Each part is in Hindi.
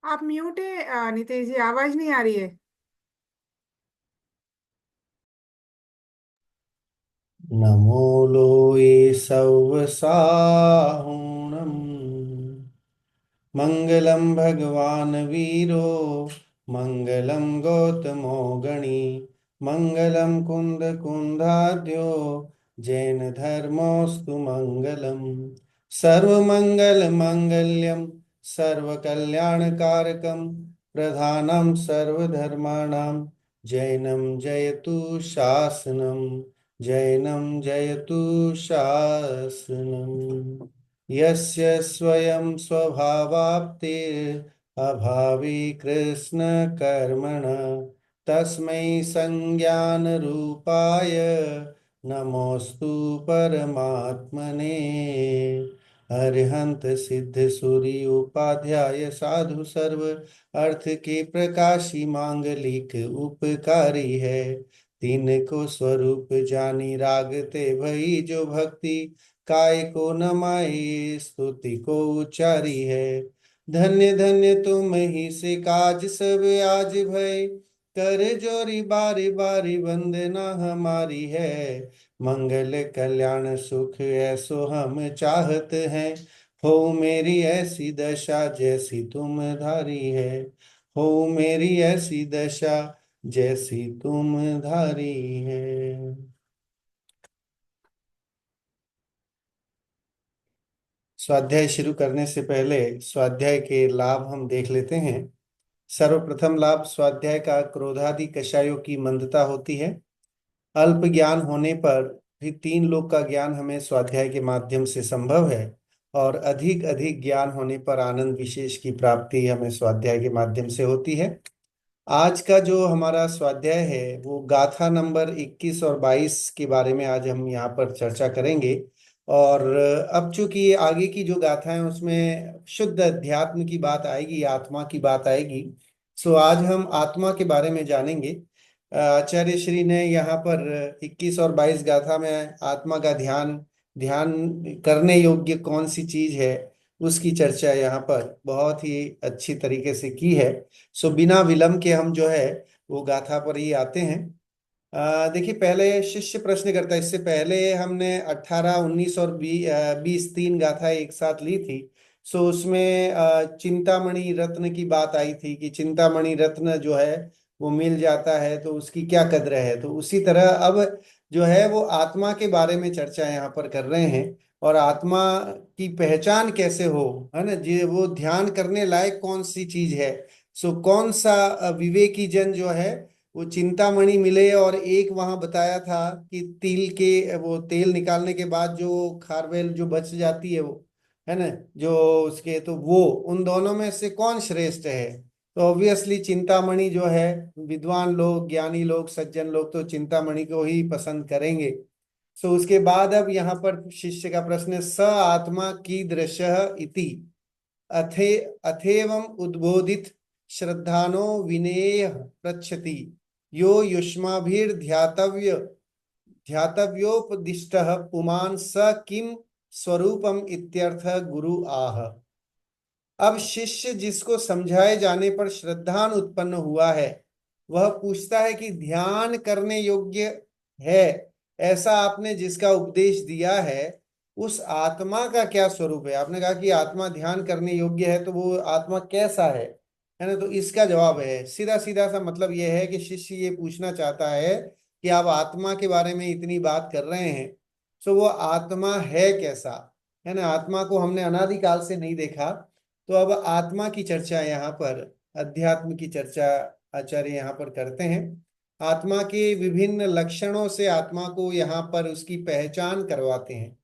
आप म्यूट है नितेश जी, आवाज नहीं आ रही है। नमो लोये सौः साहुणम् मङ्गलं भगवान् वीरो मङ्गलं गौतमो गणी मङ्गलं कुन्दकुन्दाद्यो जैनधर्मोऽस्तु मङ्गलम् सर्वमङ्गलमाङ्गल्यं सर्वकल्याणकारकं प्रधानं सर्वधर्माणां जैनं जयतु शासनम् जैनं जयतु शासनम् यस्य स्वयं स्वभावाप्तिरभावी कृष्णकर्मण तस्मै संज्ञानरूपाय नमोस्तु परमात्मने अरिहंत सिद्ध सूर्य उपाध्याय साधु सर्व अर्थ के प्रकाशी मांगलिक उपकारी है। तीन को स्वरूप जानी रागते भई जो भक्ति काय को न माई स्तुति को उच्चारी है। धन्य धन्य तुम ही से काज सब आज भय कर जोरी बारी बारी वंदना हमारी है। मंगल कल्याण सुख ऐसो हम चाहत हैं। हो मेरी ऐसी दशा जैसी तुम धारी है। हो मेरी ऐसी दशा जैसी तुम धारी है। स्वाध्याय शुरू करने से पहले स्वाध्याय के लाभ हम देख लेते हैं। सर्वप्रथम लाभ स्वाध्याय का क्रोधादि कषायों की मंदता होती है। अल्प ज्ञान होने पर भी तीन लोक का ज्ञान हमें स्वाध्याय के माध्यम से संभव है, और अधिक अधिक ज्ञान होने पर आनंद विशेष की प्राप्ति हमें स्वाध्याय के माध्यम से होती है। आज का जो हमारा स्वाध्याय है वो गाथा नंबर 21 और 22 के बारे में आज हम यहाँ पर चर्चा करेंगे। और अब चूंकि आगे की जो गाथा है उसमें शुद्ध अध्यात्म की बात आएगी, आत्मा की बात आएगी। सो आज हम आत्मा के बारे में जानेंगे। आचार्य श्री ने यहाँ पर 21 और 22 गाथा में आत्मा का ध्यान ध्यान करने योग्य कौन सी चीज है उसकी चर्चा यहाँ पर बहुत ही अच्छी तरीके से की है। सो बिना विलंब के हम जो है वो गाथा पर ही आते हैं। देखिए, पहले शिष्य प्रश्न करता है। इससे पहले हमने 18, 19 और 20 तीन गाथा एक साथ ली थी। सो उसमें चिंतामणि रत्न की बात आई थी कि चिंतामणि रत्न जो है वो मिल जाता है तो उसकी क्या कद्र है। तो उसी तरह अब जो है वो आत्मा के बारे में चर्चा यहाँ पर कर रहे हैं। और आत्मा की पहचान कैसे हो, है ना जी, वो ध्यान करने लायक कौन सी चीज है। सो कौन सा विवेकी जन जो है वो चिंतामणि मिले। और एक वहां बताया था कि तिल के वो तेल निकालने के बाद जो खारवेल जो बच जाती है वो, है ना, जो उसके, तो वो उन दोनों में से कौन श्रेष्ठ है। तो ऑब्वियसली चिंतामणि जो है, विद्वान लोग, ज्ञानी लोग, सज्जन लोग तो चिंतामणि को ही पसंद करेंगे। सो उसके बाद अब यहाँ पर शिष्य का प्रश्न है, स आत्मा कीदृशः इति अथे अथेवम उद्बोधित श्रद्धानो विनेय पृच्छति यो युष्माभिर्ध्यातव्य ध्यातव्योपदिष्टः पुमान् स किम स्वरूपम इत्यर्थ गुरु आह। अब शिष्य जिसको समझाए जाने पर श्रद्धान उत्पन्न हुआ है वह पूछता है कि ध्यान करने योग्य है ऐसा आपने जिसका उपदेश दिया है उस आत्मा का क्या स्वरूप है। आपने कहा कि आत्मा ध्यान करने योग्य है, तो वो आत्मा कैसा है ना। तो इसका जवाब है, सीधा सीधा सा मतलब यह है कि शिष्य ये पूछना चाहता है कि आप आत्मा के बारे में इतनी बात कर रहे हैं, तो वो आत्मा है कैसा, है ना। आत्मा को हमने अनादिकाल से नहीं देखा। तो अब आत्मा की चर्चा यहाँ पर, अध्यात्म की चर्चा आचार्य यहाँ पर करते हैं। आत्मा के विभिन्न लक्षणों से आत्मा को यहाँ पर उसकी पहचान करवाते हैं।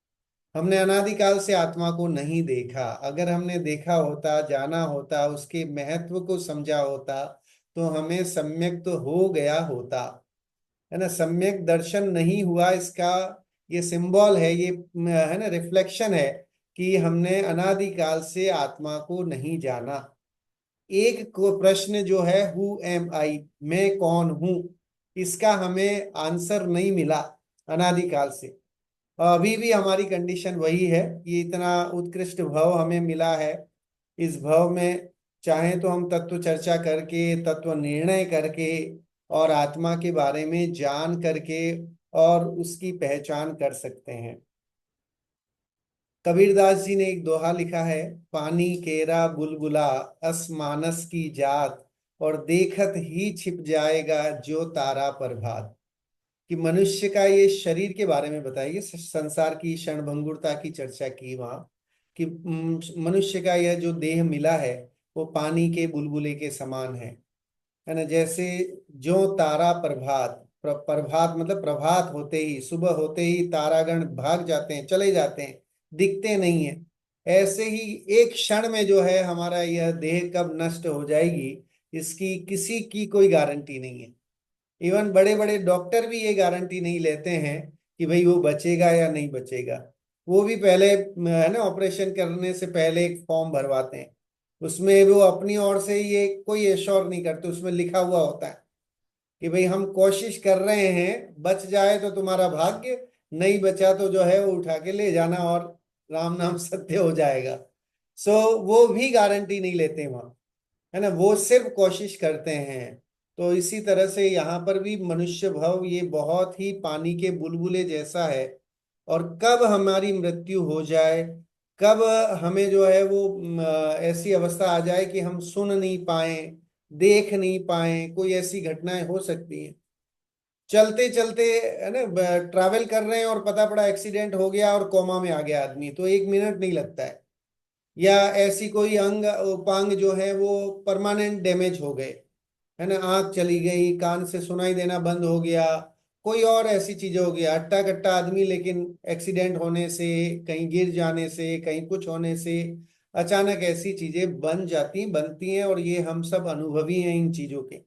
हमने अनादिकाल से आत्मा को नहीं देखा। अगर हमने देखा होता, जाना होता, उसके महत्व को समझा होता तो हमें सम्यक तो हो गया होता, है ना। सम्यक दर्शन नहीं हुआ, इसका ये सिंबल है, ये है ना, रिफ्लेक्शन है कि हमने अनादिकाल से आत्मा को नहीं जाना। एक को प्रश्न जो है हु एम आई, मैं कौन हूं, इसका हमें आंसर नहीं मिला अनादिकाल से। अभी भी हमारी कंडीशन वही है। ये इतना उत्कृष्ट भव हमें मिला है, इस भव में चाहे तो हम तत्व चर्चा करके, तत्व निर्णय करके और आत्मा के बारे में जान करके और उसकी पहचान कर सकते हैं। कबीरदास जी ने एक दोहा लिखा है, पानी केरा बुलबुला अस मानस की जात, और देखत ही छिप जाएगा जो तारा प्रभात। कि मनुष्य का ये शरीर के बारे में बताइए, संसार की क्षणभंगुरता की चर्चा की वहां, कि मनुष्य का यह जो देह मिला है वो पानी के बुलबुले के समान है ना। जैसे जो तारा प्रभात, प्रभात मतलब प्रभात होते ही, सुबह होते ही तारागण भाग जाते हैं, चले जाते हैं, दिखते नहीं है। ऐसे ही एक क्षण में जो है हमारा यह देह कब नष्ट हो जाएगी, इसकी किसी की कोई गारंटी नहीं है। इवन बड़े बड़े डॉक्टर भी ये गारंटी नहीं लेते हैं कि भाई वो बचेगा या नहीं बचेगा। वो भी पहले है ना, ऑपरेशन करने से पहले एक फॉर्म भरवाते हैं, उसमें वो अपनी ओर से ये कोई एश्योर नहीं करते, उसमें लिखा हुआ होता है कि भाई हम कोशिश कर रहे हैं, बच जाए तो तुम्हारा भाग्य, नहीं बचा तो जो है वो उठा के ले जाना और राम नाम सत्य हो जाएगा। सो वो भी गारंटी नहीं लेते वहां, है ना, वो सिर्फ कोशिश करते हैं। तो इसी तरह से यहाँ पर भी मनुष्य भव ये बहुत ही पानी के बुलबुले जैसा है। और कब हमारी मृत्यु हो जाए, कब हमें जो है वो ऐसी अवस्था आ जाए कि हम सुन नहीं पाए, देख नहीं पाए, कोई ऐसी घटनाएं हो सकती हैं। चलते चलते, है ना, ट्रैवल कर रहे हैं और पता पड़ा एक्सीडेंट हो गया और कोमा में आ गया आदमी, तो 1 मिनट नहीं लगता है। या ऐसी कोई अंग उपांग जो है वो परमानेंट डैमेज हो गए, है ना, आंख चली गई, कान से सुनाई देना बंद हो गया, कोई और ऐसी चीजें हो गया, अट्टा कट्टा आदमी, लेकिन एक्सीडेंट होने से, कहीं गिर जाने से, कहीं कुछ होने से अचानक ऐसी चीजें बन जाती बनती हैं, और ये हम सब अनुभवी हैं इन चीजों के।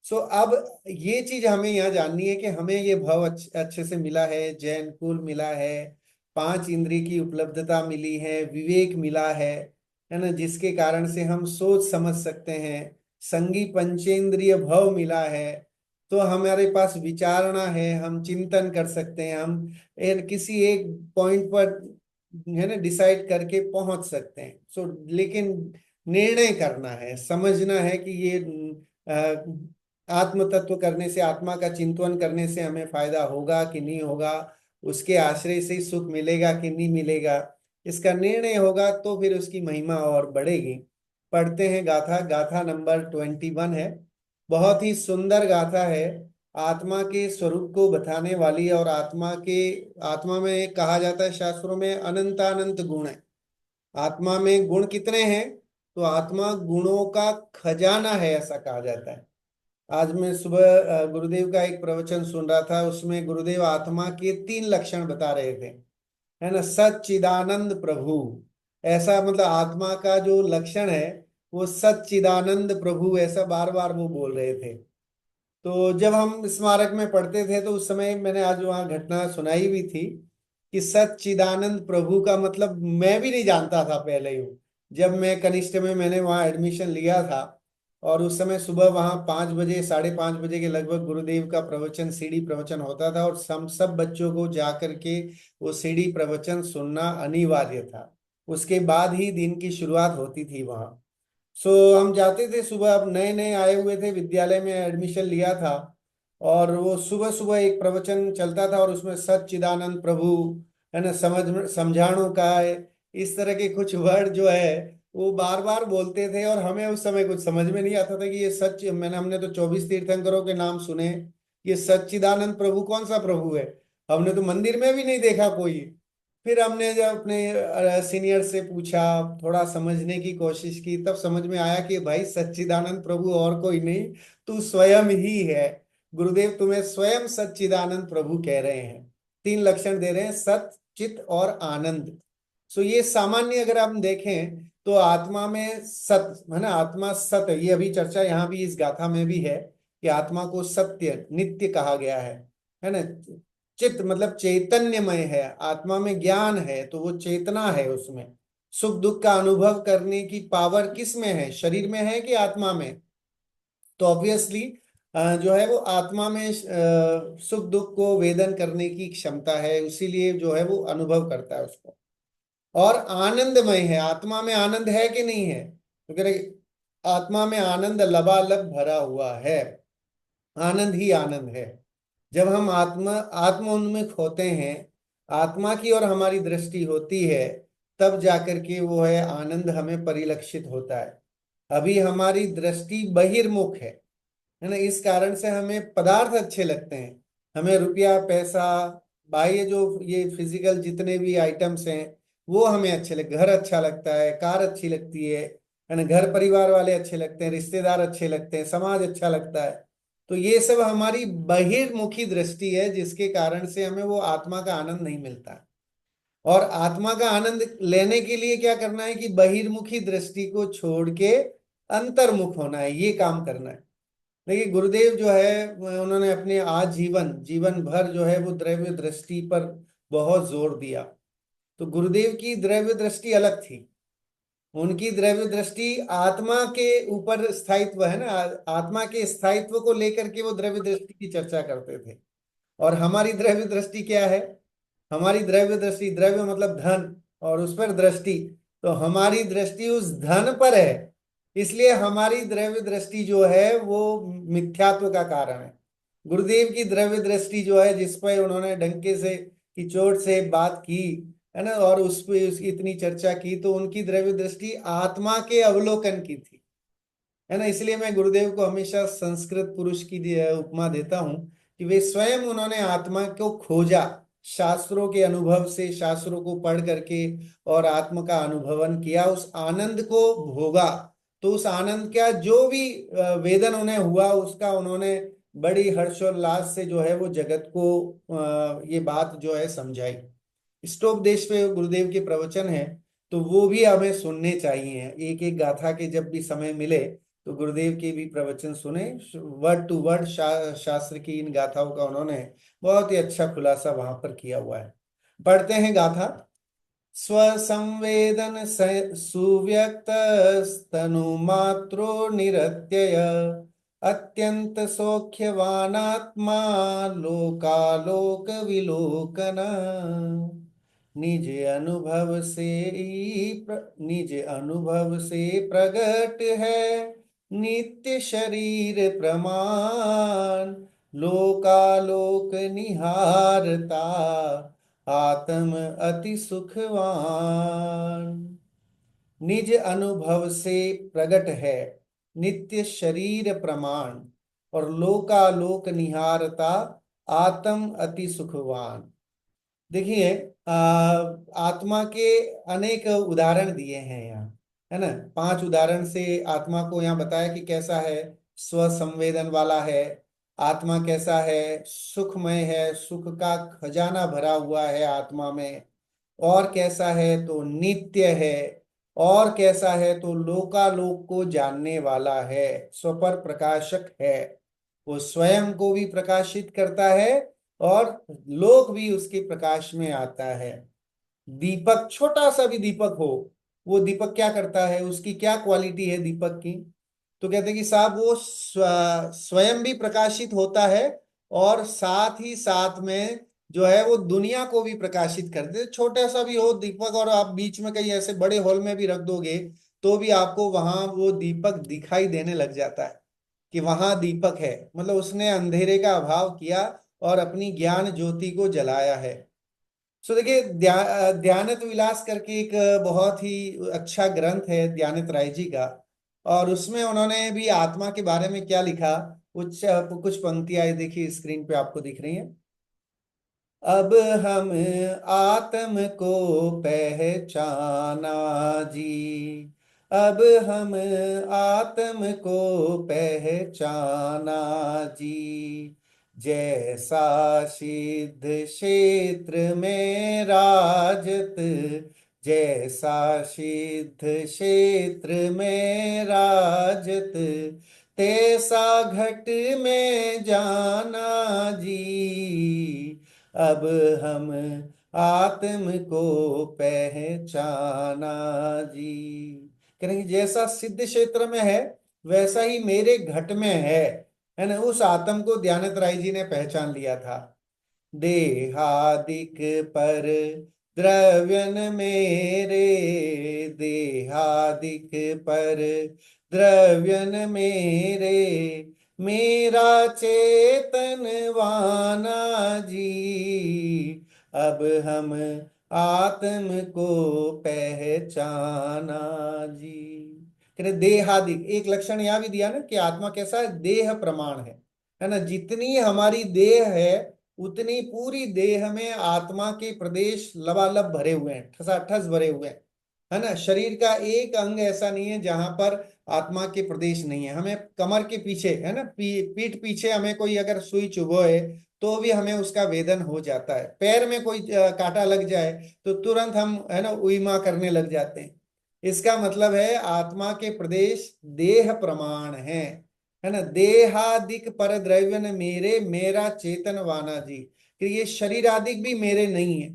सो अब ये चीज हमें यहाँ जाननी है कि हमें ये भाव अच्छे से मिला है, जैन कुल मिला है, 5 इंद्रिय की उपलब्धता मिली है, विवेक मिला है ना, जिसके कारण से हम सोच समझ सकते हैं, संगी पंचेंद्रिय भाव मिला है, तो हमारे पास विचारणा है, हम चिंतन कर सकते हैं, हम किसी एक पॉइंट पर, है ना, डिसाइड करके पहुंच सकते हैं। सो लेकिन निर्णय करना है, समझना है कि ये आत्म तत्व करने से, आत्मा का चिंतन करने से हमें फायदा होगा कि नहीं होगा, उसके आश्रय से सुख मिलेगा कि नहीं मिलेगा, इसका निर्णय होगा तो फिर उसकी महिमा और बढ़ेगी। पढ़ते हैं गाथा, गाथा नंबर 21 है। बहुत ही सुंदर गाथा है, आत्मा के स्वरूप को बताने वाली। और आत्मा में कहा जाता है शास्त्रों में अनंत अनंत गुण है। आत्मा में गुण कितने हैं? तो आत्मा गुणों का खजाना है, ऐसा कहा जाता है। आज मैं सुबह गुरुदेव का एक प्रवचन सुन रहा था, उसमें गुरुदेव आत्मा के 3 लक्षण बता रहे थे, है ना। सच्चिदानंद प्रभु, ऐसा मतलब आत्मा का जो लक्षण है वो सच्चिदानंद प्रभु, ऐसा बार बार वो बोल रहे थे। तो जब हम स्मारक में पढ़ते थे तो उस समय मैंने आज वहाँ घटना सुनाई भी थी कि सच्चिदानंद प्रभु का मतलब मैं भी नहीं जानता था पहले ही। जब मैं कनिष्ठ में मैंने वहाँ एडमिशन लिया था, और उस समय सुबह वहाँ 5 बजे, 5:30 बजे के लगभग गुरुदेव का प्रवचन, सीढ़ी प्रवचन होता था, और हम सब बच्चों को जा करके वो सीढ़ी प्रवचन सुनना अनिवार्य था। उसके बाद ही दिन की शुरुआत होती थी वहाँ। सो हम जाते थे सुबह, अब नए नए आए हुए थे, विद्यालय में एडमिशन लिया था, और वो सुबह सुबह एक प्रवचन चलता था और उसमें सच्चिदानंद प्रभु, है ना, समझाणु का है, इस तरह के कुछ वर्ड जो है वो बार बार बोलते थे, और हमें उस समय कुछ समझ में नहीं आता था कि ये सच, हमने तो 24 तीर्थंकरों के नाम सुने, ये सच्चिदानंद प्रभु कौन सा प्रभु है? हमने तो मंदिर में भी नहीं देखा कोई। फिर हमने जब अपने सीनियर से पूछा, थोड़ा समझने की कोशिश की, तब समझ में आया कि भाई सच्चिदानंद प्रभु और कोई नहीं, तू स्वयं ही है। गुरुदेव तुम्हें स्वयं सच्चिदानंद प्रभु कह रहे हैं, 3 लक्षण दे रहे हैं, सत, चित और आनंद। सो ये सामान्य अगर हम देखें तो आत्मा में सत, है ना, आत्मा सत है, ये अभी चर्चा यहाँ भी इस गाथा में भी है कि आत्मा को सत्य नित्य कहा गया है ना। चित्त मतलब चैतन्यमय है, आत्मा में ज्ञान है तो वो चेतना है, उसमें सुख दुख का अनुभव करने की पावर किस में है, शरीर में है कि आत्मा में? तो ऑब्वियसली जो है वो आत्मा में सुख दुख को वेदन करने की क्षमता है, इसीलिए जो है वो अनुभव करता है उसको। और आनंदमय है, आत्मा में आनंद है कि नहीं है? तो कह रहे आत्मा में आनंद लबालब भरा हुआ है, आनंद ही आनंद है। जब हम आत्मोन्मुख होते हैं, आत्मा की ओर हमारी दृष्टि होती है, तब जाकर के वो है आनंद हमें परिलक्षित होता है। अभी हमारी दृष्टि बहिर्मुख है ना। इस कारण से हमें पदार्थ अच्छे लगते हैं, हमें रुपया पैसा, बाह्य जो ये फिजिकल जितने भी आइटम्स हैं वो हमें अच्छे लगते, घर अच्छा लगता है, कार अच्छी लगती है ना, घर परिवार वाले अच्छे लगते हैं, रिश्तेदार अच्छे लगते हैं, समाज अच्छा लगता है। तो ये सब हमारी बहिर्मुखी दृष्टि है, जिसके कारण से हमें वो आत्मा का आनंद नहीं मिलता है। और आत्मा का आनंद लेने के लिए क्या करना है कि बहिर्मुखी दृष्टि को छोड़ के अंतर्मुख होना है, ये काम करना है। देखिए गुरुदेव जो है उन्होंने अपने आजीवन जीवन भर जो है वो द्रव्य दृष्टि पर बहुत जोर दिया। तो गुरुदेव की द्रव्य दृष्टि अलग थी। उनकी द्रव्य दृष्टि आत्मा के ऊपर स्थायित्व है ना, आत्मा के स्थायित्व को लेकर के वो द्रव्य दृष्टि की चर्चा करते थे। और हमारी द्रव्य दृष्टि क्या है? हमारी द्रव्य दृष्टि, द्रव्य मतलब धन, और उस पर दृष्टि, तो हमारी दृष्टि उस धन पर है। इसलिए हमारी द्रव्य दृष्टि जो है वो मिथ्यात्व का कारण है। गुरुदेव की द्रव्य दृष्टि जो है, जिस पर उन्होंने डंके से की चोट से बात की है ना, और उस पर उसकी इतनी चर्चा की, तो उनकी द्रव्य दृष्टि आत्मा के अवलोकन की थी, है ना। इसलिए मैं गुरुदेव को हमेशा संस्कृत पुरुष की उपमा देता हूं कि वे स्वयं उन्होंने आत्मा को खोजा, शास्त्रों के अनुभव से, शास्त्रों को पढ़ करके और आत्मा का अनुभवन किया, उस आनंद को भोगा। तो उस आनंद का जो भी वेदन उन्हें हुआ, उसका उन्होंने बड़ी हर्षोल्लास से जो है वो जगत को ये बात जो है समझाई। स्टोपदेश पे गुरुदेव के प्रवचन है, तो वो भी हमें सुनने चाहिए। एक एक गाथा के जब भी समय मिले तो गुरुदेव के भी प्रवचन सुने। वर्ड टू वर्ड शास्त्र की इन गाथाओं का उन्होंने बहुत ही अच्छा खुलासा वहां पर किया हुआ है। पढ़ते हैं गाथा। स्वसंवेदन सुव्यक्त तनुमात्रो निरत्यय अत्यंत सौख्यवानात्मा लोकालोक विलोकन निज अनुभव से प्रगट है नित्य शरीर प्रमाण लोकालोक निहारता आत्म अति सुखवान। निज अनुभव से प्रगट है नित्य शरीर प्रमाण और लोकालोक निहारता आत्म अति सुखवान। देखिए आत्मा के अनेक उदाहरण दिए हैं यहाँ, है ना। 5 उदाहरण से आत्मा को यहाँ बताया कि कैसा है, स्व संवेदन वाला है। आत्मा कैसा है? सुखमय है, सुख का खजाना भरा हुआ है आत्मा में। और कैसा है? तो नित्य है। और कैसा है? तो लोकालोक को जानने वाला है, स्वपर प्रकाशक है। वो स्वयं को भी प्रकाशित करता है और लोक भी उसके प्रकाश में आता है। दीपक, छोटा सा भी दीपक हो, वो दीपक क्या करता है, उसकी क्या क्वालिटी है दीपक की? तो कहते हैं कि साहब वो स्वयं भी प्रकाशित होता है और साथ ही साथ में जो है वो दुनिया को भी प्रकाशित कर दे। छोटा सा भी हो दीपक और आप बीच में कहीं ऐसे बड़े हॉल में भी रख दोगे तो भी आपको वहां वो दीपक दिखाई देने लग जाता है कि वहां दीपक है। मतलब उसने अंधेरे का अभाव किया और अपनी ज्ञान ज्योति को जलाया है। सो देखिए ध्यानत विलास करके एक बहुत ही अच्छा ग्रंथ है ध्यानत राय जी का, और उसमें उन्होंने भी आत्मा के बारे में क्या लिखा, कुछ पंक्तियां देखिए स्क्रीन पे आपको दिख रही हैं। अब हम आत्म को पहचाना जी, अब हम आत्म को पहचाना जी, जैसा सिद्ध क्षेत्र में राजत, जैसा सिद्ध क्षेत्र में राजत, तैसा घट में जाना जी, अब हम आत्म को पहचाना जी। कहेंगे जैसा सिद्ध क्षेत्र में है वैसा ही मेरे घट में है ना। उस आत्म को ध्यानत राय जी ने पहचान लिया था। देहादिक पर द्रव्यन मेरे देहादिक पर द्रव्यन मेरे, मेरा चेतन वाना जी, अब हम आत्म को पहचाना जी। कहते देहादिक, एक लक्षण यहां भी दिया ना कि आत्मा कैसा है, देह प्रमाण है ना। जितनी हमारी देह है उतनी पूरी देह में आत्मा के प्रदेश लबालब भरे हुए हैं, ठसाठस भरे हुए हैं, है ना। शरीर का एक अंग ऐसा नहीं है जहां पर आत्मा के प्रदेश नहीं है। हमें कमर के पीछे, है ना, पीठ पीछे हमें कोई अगर सुई चुभोए तो भी हमें उसका वेदन हो जाता है। पैर में कोई कांटा लग जाए तो तुरंत हम, है ना, उईमा करने लग जाते हैं। इसका मतलब है आत्मा के प्रदेश देह प्रमाण है ना। देहादिक पर द्रव्य न मेरे, मेरा चेतन वाना जी, कि ये शरीर आदिक भी मेरे नहीं है।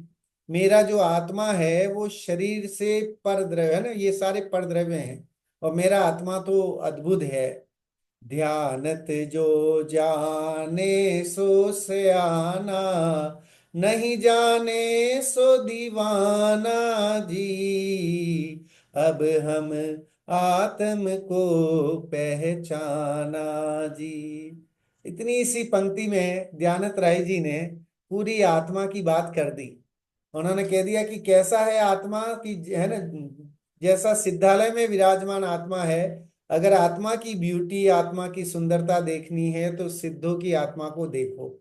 मेरा जो आत्मा है वो शरीर से पर द्रव्य है ना, ये सारे पर द्रव्य हैं, और मेरा आत्मा तो अद्भुत है। ध्यानत जो जाने सो सयाना, नहीं जाने सो दीवाना जी, अब हम आत्म को पहचाना जी। इतनी सी पंक्ति में ध्यानत राय जी ने पूरी आत्मा की बात कर दी। उन्होंने कह दिया कि कैसा है आत्मा की, है ना, जैसा सिद्धालय में विराजमान आत्मा है। अगर आत्मा की ब्यूटी, आत्मा की सुंदरता देखनी है तो सिद्धों की आत्मा को देखो,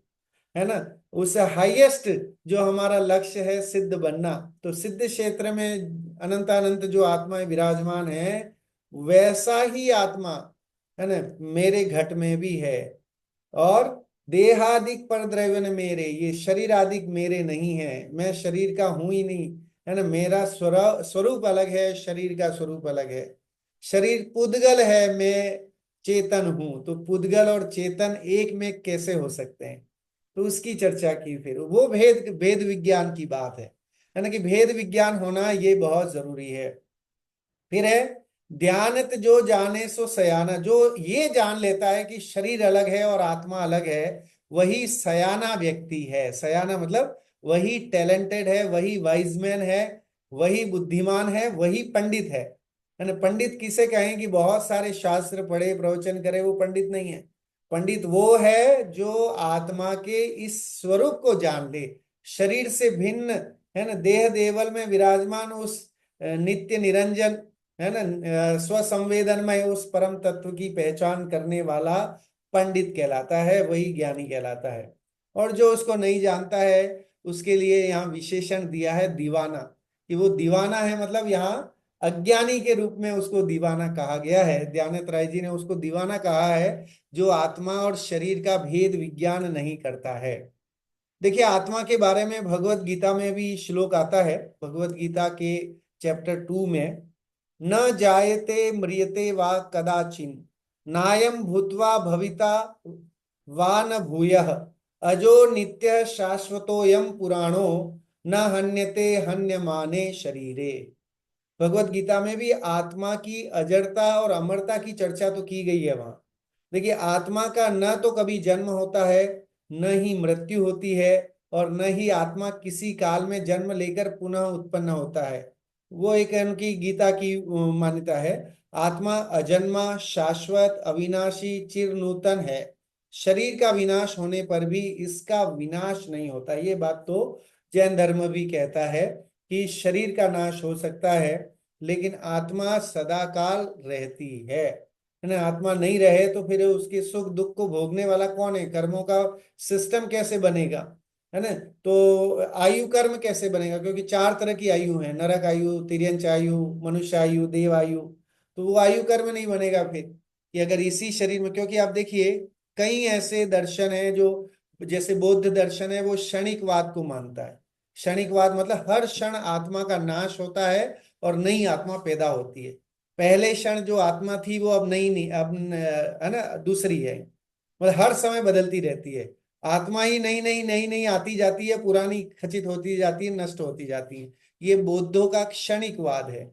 है ना। उस हाईएस्ट जो हमारा लक्ष्य है सिद्ध बनना, तो सिद्ध क्षेत्र में अनंत अनंत जो आत्माएं विराजमान है, वैसा ही आत्मा, है ना, मेरे घट में भी है। और देहादिक पर द्रव्य मेरे, ये शरीर आदिक मेरे नहीं है, मैं शरीर का हूं ही नहीं, है ना। मेरा स्वरूप अलग है, शरीर का स्वरूप अलग है। शरीर पुद्गल है, मैं चेतन हूं, तो पुद्गल और चेतन एक में कैसे हो सकते हैं। तो उसकी चर्चा की, फिर वो भेद भेद विज्ञान की बात है ना, कि भेद विज्ञान होना ये बहुत जरूरी है। फिर है ध्यानत जो जाने सो सयाना, जो ये जान लेता है कि शरीर अलग है और आत्मा अलग है, वही सयाना व्यक्ति है। सयाना मतलब वही टैलेंटेड है, वही वाइजमैन है, वही बुद्धिमान है, वही पंडित है ना। पंडित किसे कहें कि बहुत सारे शास्त्र पढ़े, प्रवचन करे, वो पंडित नहीं है। पंडित वो है जो आत्मा के इस स्वरूप को जान ले, शरीर से भिन्न, है ना, देह देवल में विराजमान उस नित्य निरंजन, है ना, स्वसंवेदनमय उस परम तत्व की पहचान करने वाला पंडित कहलाता है, वही ज्ञानी कहलाता है। और जो उसको नहीं जानता है उसके लिए यहाँ विशेषण दिया है दीवाना, कि वो दीवाना है, मतलब यहाँ अज्ञानी के रूप में उसको दीवाना कहा गया है। ध्यानत राय जी ने उसको दीवाना कहा है, जो आत्मा और शरीर का भेद विज्ञान नहीं करता है। देखिए आत्मा के बारे में भगवत गीता में भी श्लोक आता है, भगवत गीता के चैप्टर 2 में, न जायते म्रियते वा कदाचिन, नायम भूत्वा भविता वा न भूयः, अजो नित्य शाश्वतोयम पुराणो, न हन्यते हन्यमाने शरीरे। भगवत गीता में भी आत्मा की अजरता और अमरता की चर्चा तो की गई है वहां। देखिए आत्मा का न तो कभी जन्म होता है, न ही मृत्यु होती है, और न ही आत्मा किसी काल में जन्म लेकर पुनः उत्पन्न होता है। वो एक उनकी गीता की मान्यता है। आत्मा अजन्मा, शाश्वत, अविनाशी, चिर नूतन है। शरीर का विनाश होने पर भी इसका विनाश नहीं होता। ये बात तो जैन धर्म भी कहता है कि शरीर का नाश हो सकता है लेकिन आत्मा सदा काल रहती है ना। आत्मा नहीं रहे तो फिर उसके सुख दुख को भोगने वाला कौन है, कर्मों का सिस्टम कैसे बनेगा, है ना। तो आयु कर्म कैसे बनेगा, क्योंकि चार तरह की आयु है, नरक आयु, तिर्यंच आयु, मनुष्य आयु, देव आयु। तो वो आयु कर्म नहीं बनेगा फिर, कि अगर इसी शरीर में, क्योंकि आप देखिए कई ऐसे दर्शन है जो, जैसे बौद्ध दर्शन है, वो क्षणिकवाद को मानता है। क्षणिकवाद मतलब हर क्षण आत्मा का नाश होता है और नई आत्मा पैदा होती है। पहले क्षण जो आत्मा थी वो अब नई नहीं, अब है ना दूसरी है, मतलब हर समय बदलती रहती है। आत्मा ही नई नई नई नई आती जाती है, पुरानी खचित होती जाती है, नष्ट होती जाती है। ये बौद्धों का क्षणिकवाद है।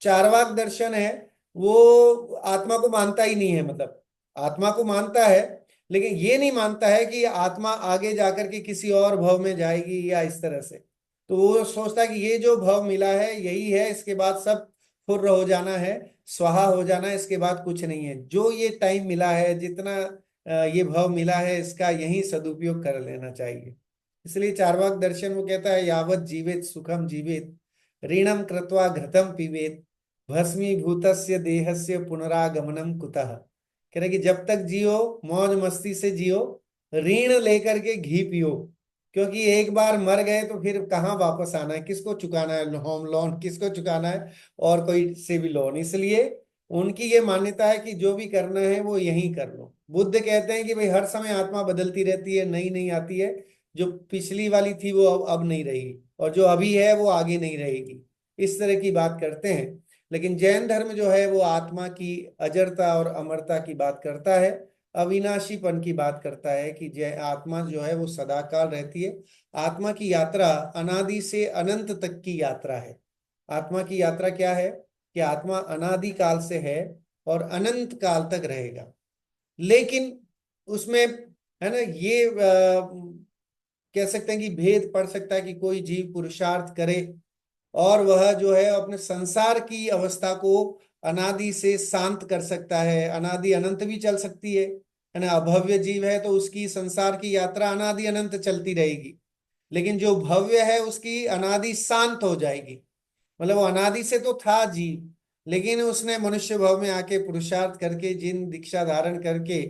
चार्वाक दर्शन है, वो आत्मा को मानता ही नहीं है, मतलब आत्मा को मानता है लेकिन ये नहीं मानता है कि आत्मा आगे जाकर के किसी और भव में जाएगी या इस तरह से। तो वो सोचता है कि ये जो भव मिला है यही है, इसके बाद सब फुर्र हो जाना है, स्वाहा हो जाना है, इसके बाद कुछ नहीं है। जो ये टाइम मिला है, जितना ये भव मिला है, इसका यही सदुपयोग कर लेना चाहिए। इसलिए चार्वाक दर्शन वो कहता है, यावत जीवेत सुखम जीवेत, ऋणम कृत्वा घृतम पीवेत, भस्मीभूतस्य देहस्य पुनरागमनम कुतः। कह रहे कि जब तक जियो मौज मस्ती से जियो, ऋण लेकर के घी पियो, क्योंकि एक बार मर गए तो फिर कहाँ वापस आना है, किसको चुकाना है होम लोन, किसको चुकाना है और कोई से भी लोन। इसलिए उनकी ये मान्यता है कि जो भी करना है वो यहीं कर लो। बुद्ध कहते हैं कि भाई हर समय आत्मा बदलती रहती है, नई नई आती है, जो पिछली वाली थी वो अब नहीं रहेगी, और जो अभी है वो आगे नहीं रहेगी, इस तरह की बात करते हैं। लेकिन जैन धर्म जो है वो आत्मा की अजरता और अमरता की बात करता है, अविनाशीपन की बात करता है कि जय आत्मा जो है वो सदाकाल रहती है। आत्मा की यात्रा अनादि से अनंत तक की यात्रा है। आत्मा की यात्रा क्या है कि आत्मा अनादि काल से है और अनंत काल तक रहेगा। लेकिन उसमें है ना ये कह सकते हैं कि भेद पड़ सकता है कि कोई जीव पुरुषार्थ करे और वह जो है अपने संसार की अवस्था को अनादि से शांत कर सकता है, अनादि अनंत भी चल सकती है ना। अभव्य जीव है तो उसकी संसार की यात्रा अनादि अनंत चलती रहेगी, लेकिन जो भव्य है उसकी अनादि शांत हो जाएगी। मतलब वो अनादि से तो था जीव, लेकिन उसने मनुष्य भाव में आके पुरुषार्थ करके, जिन दीक्षा धारण करके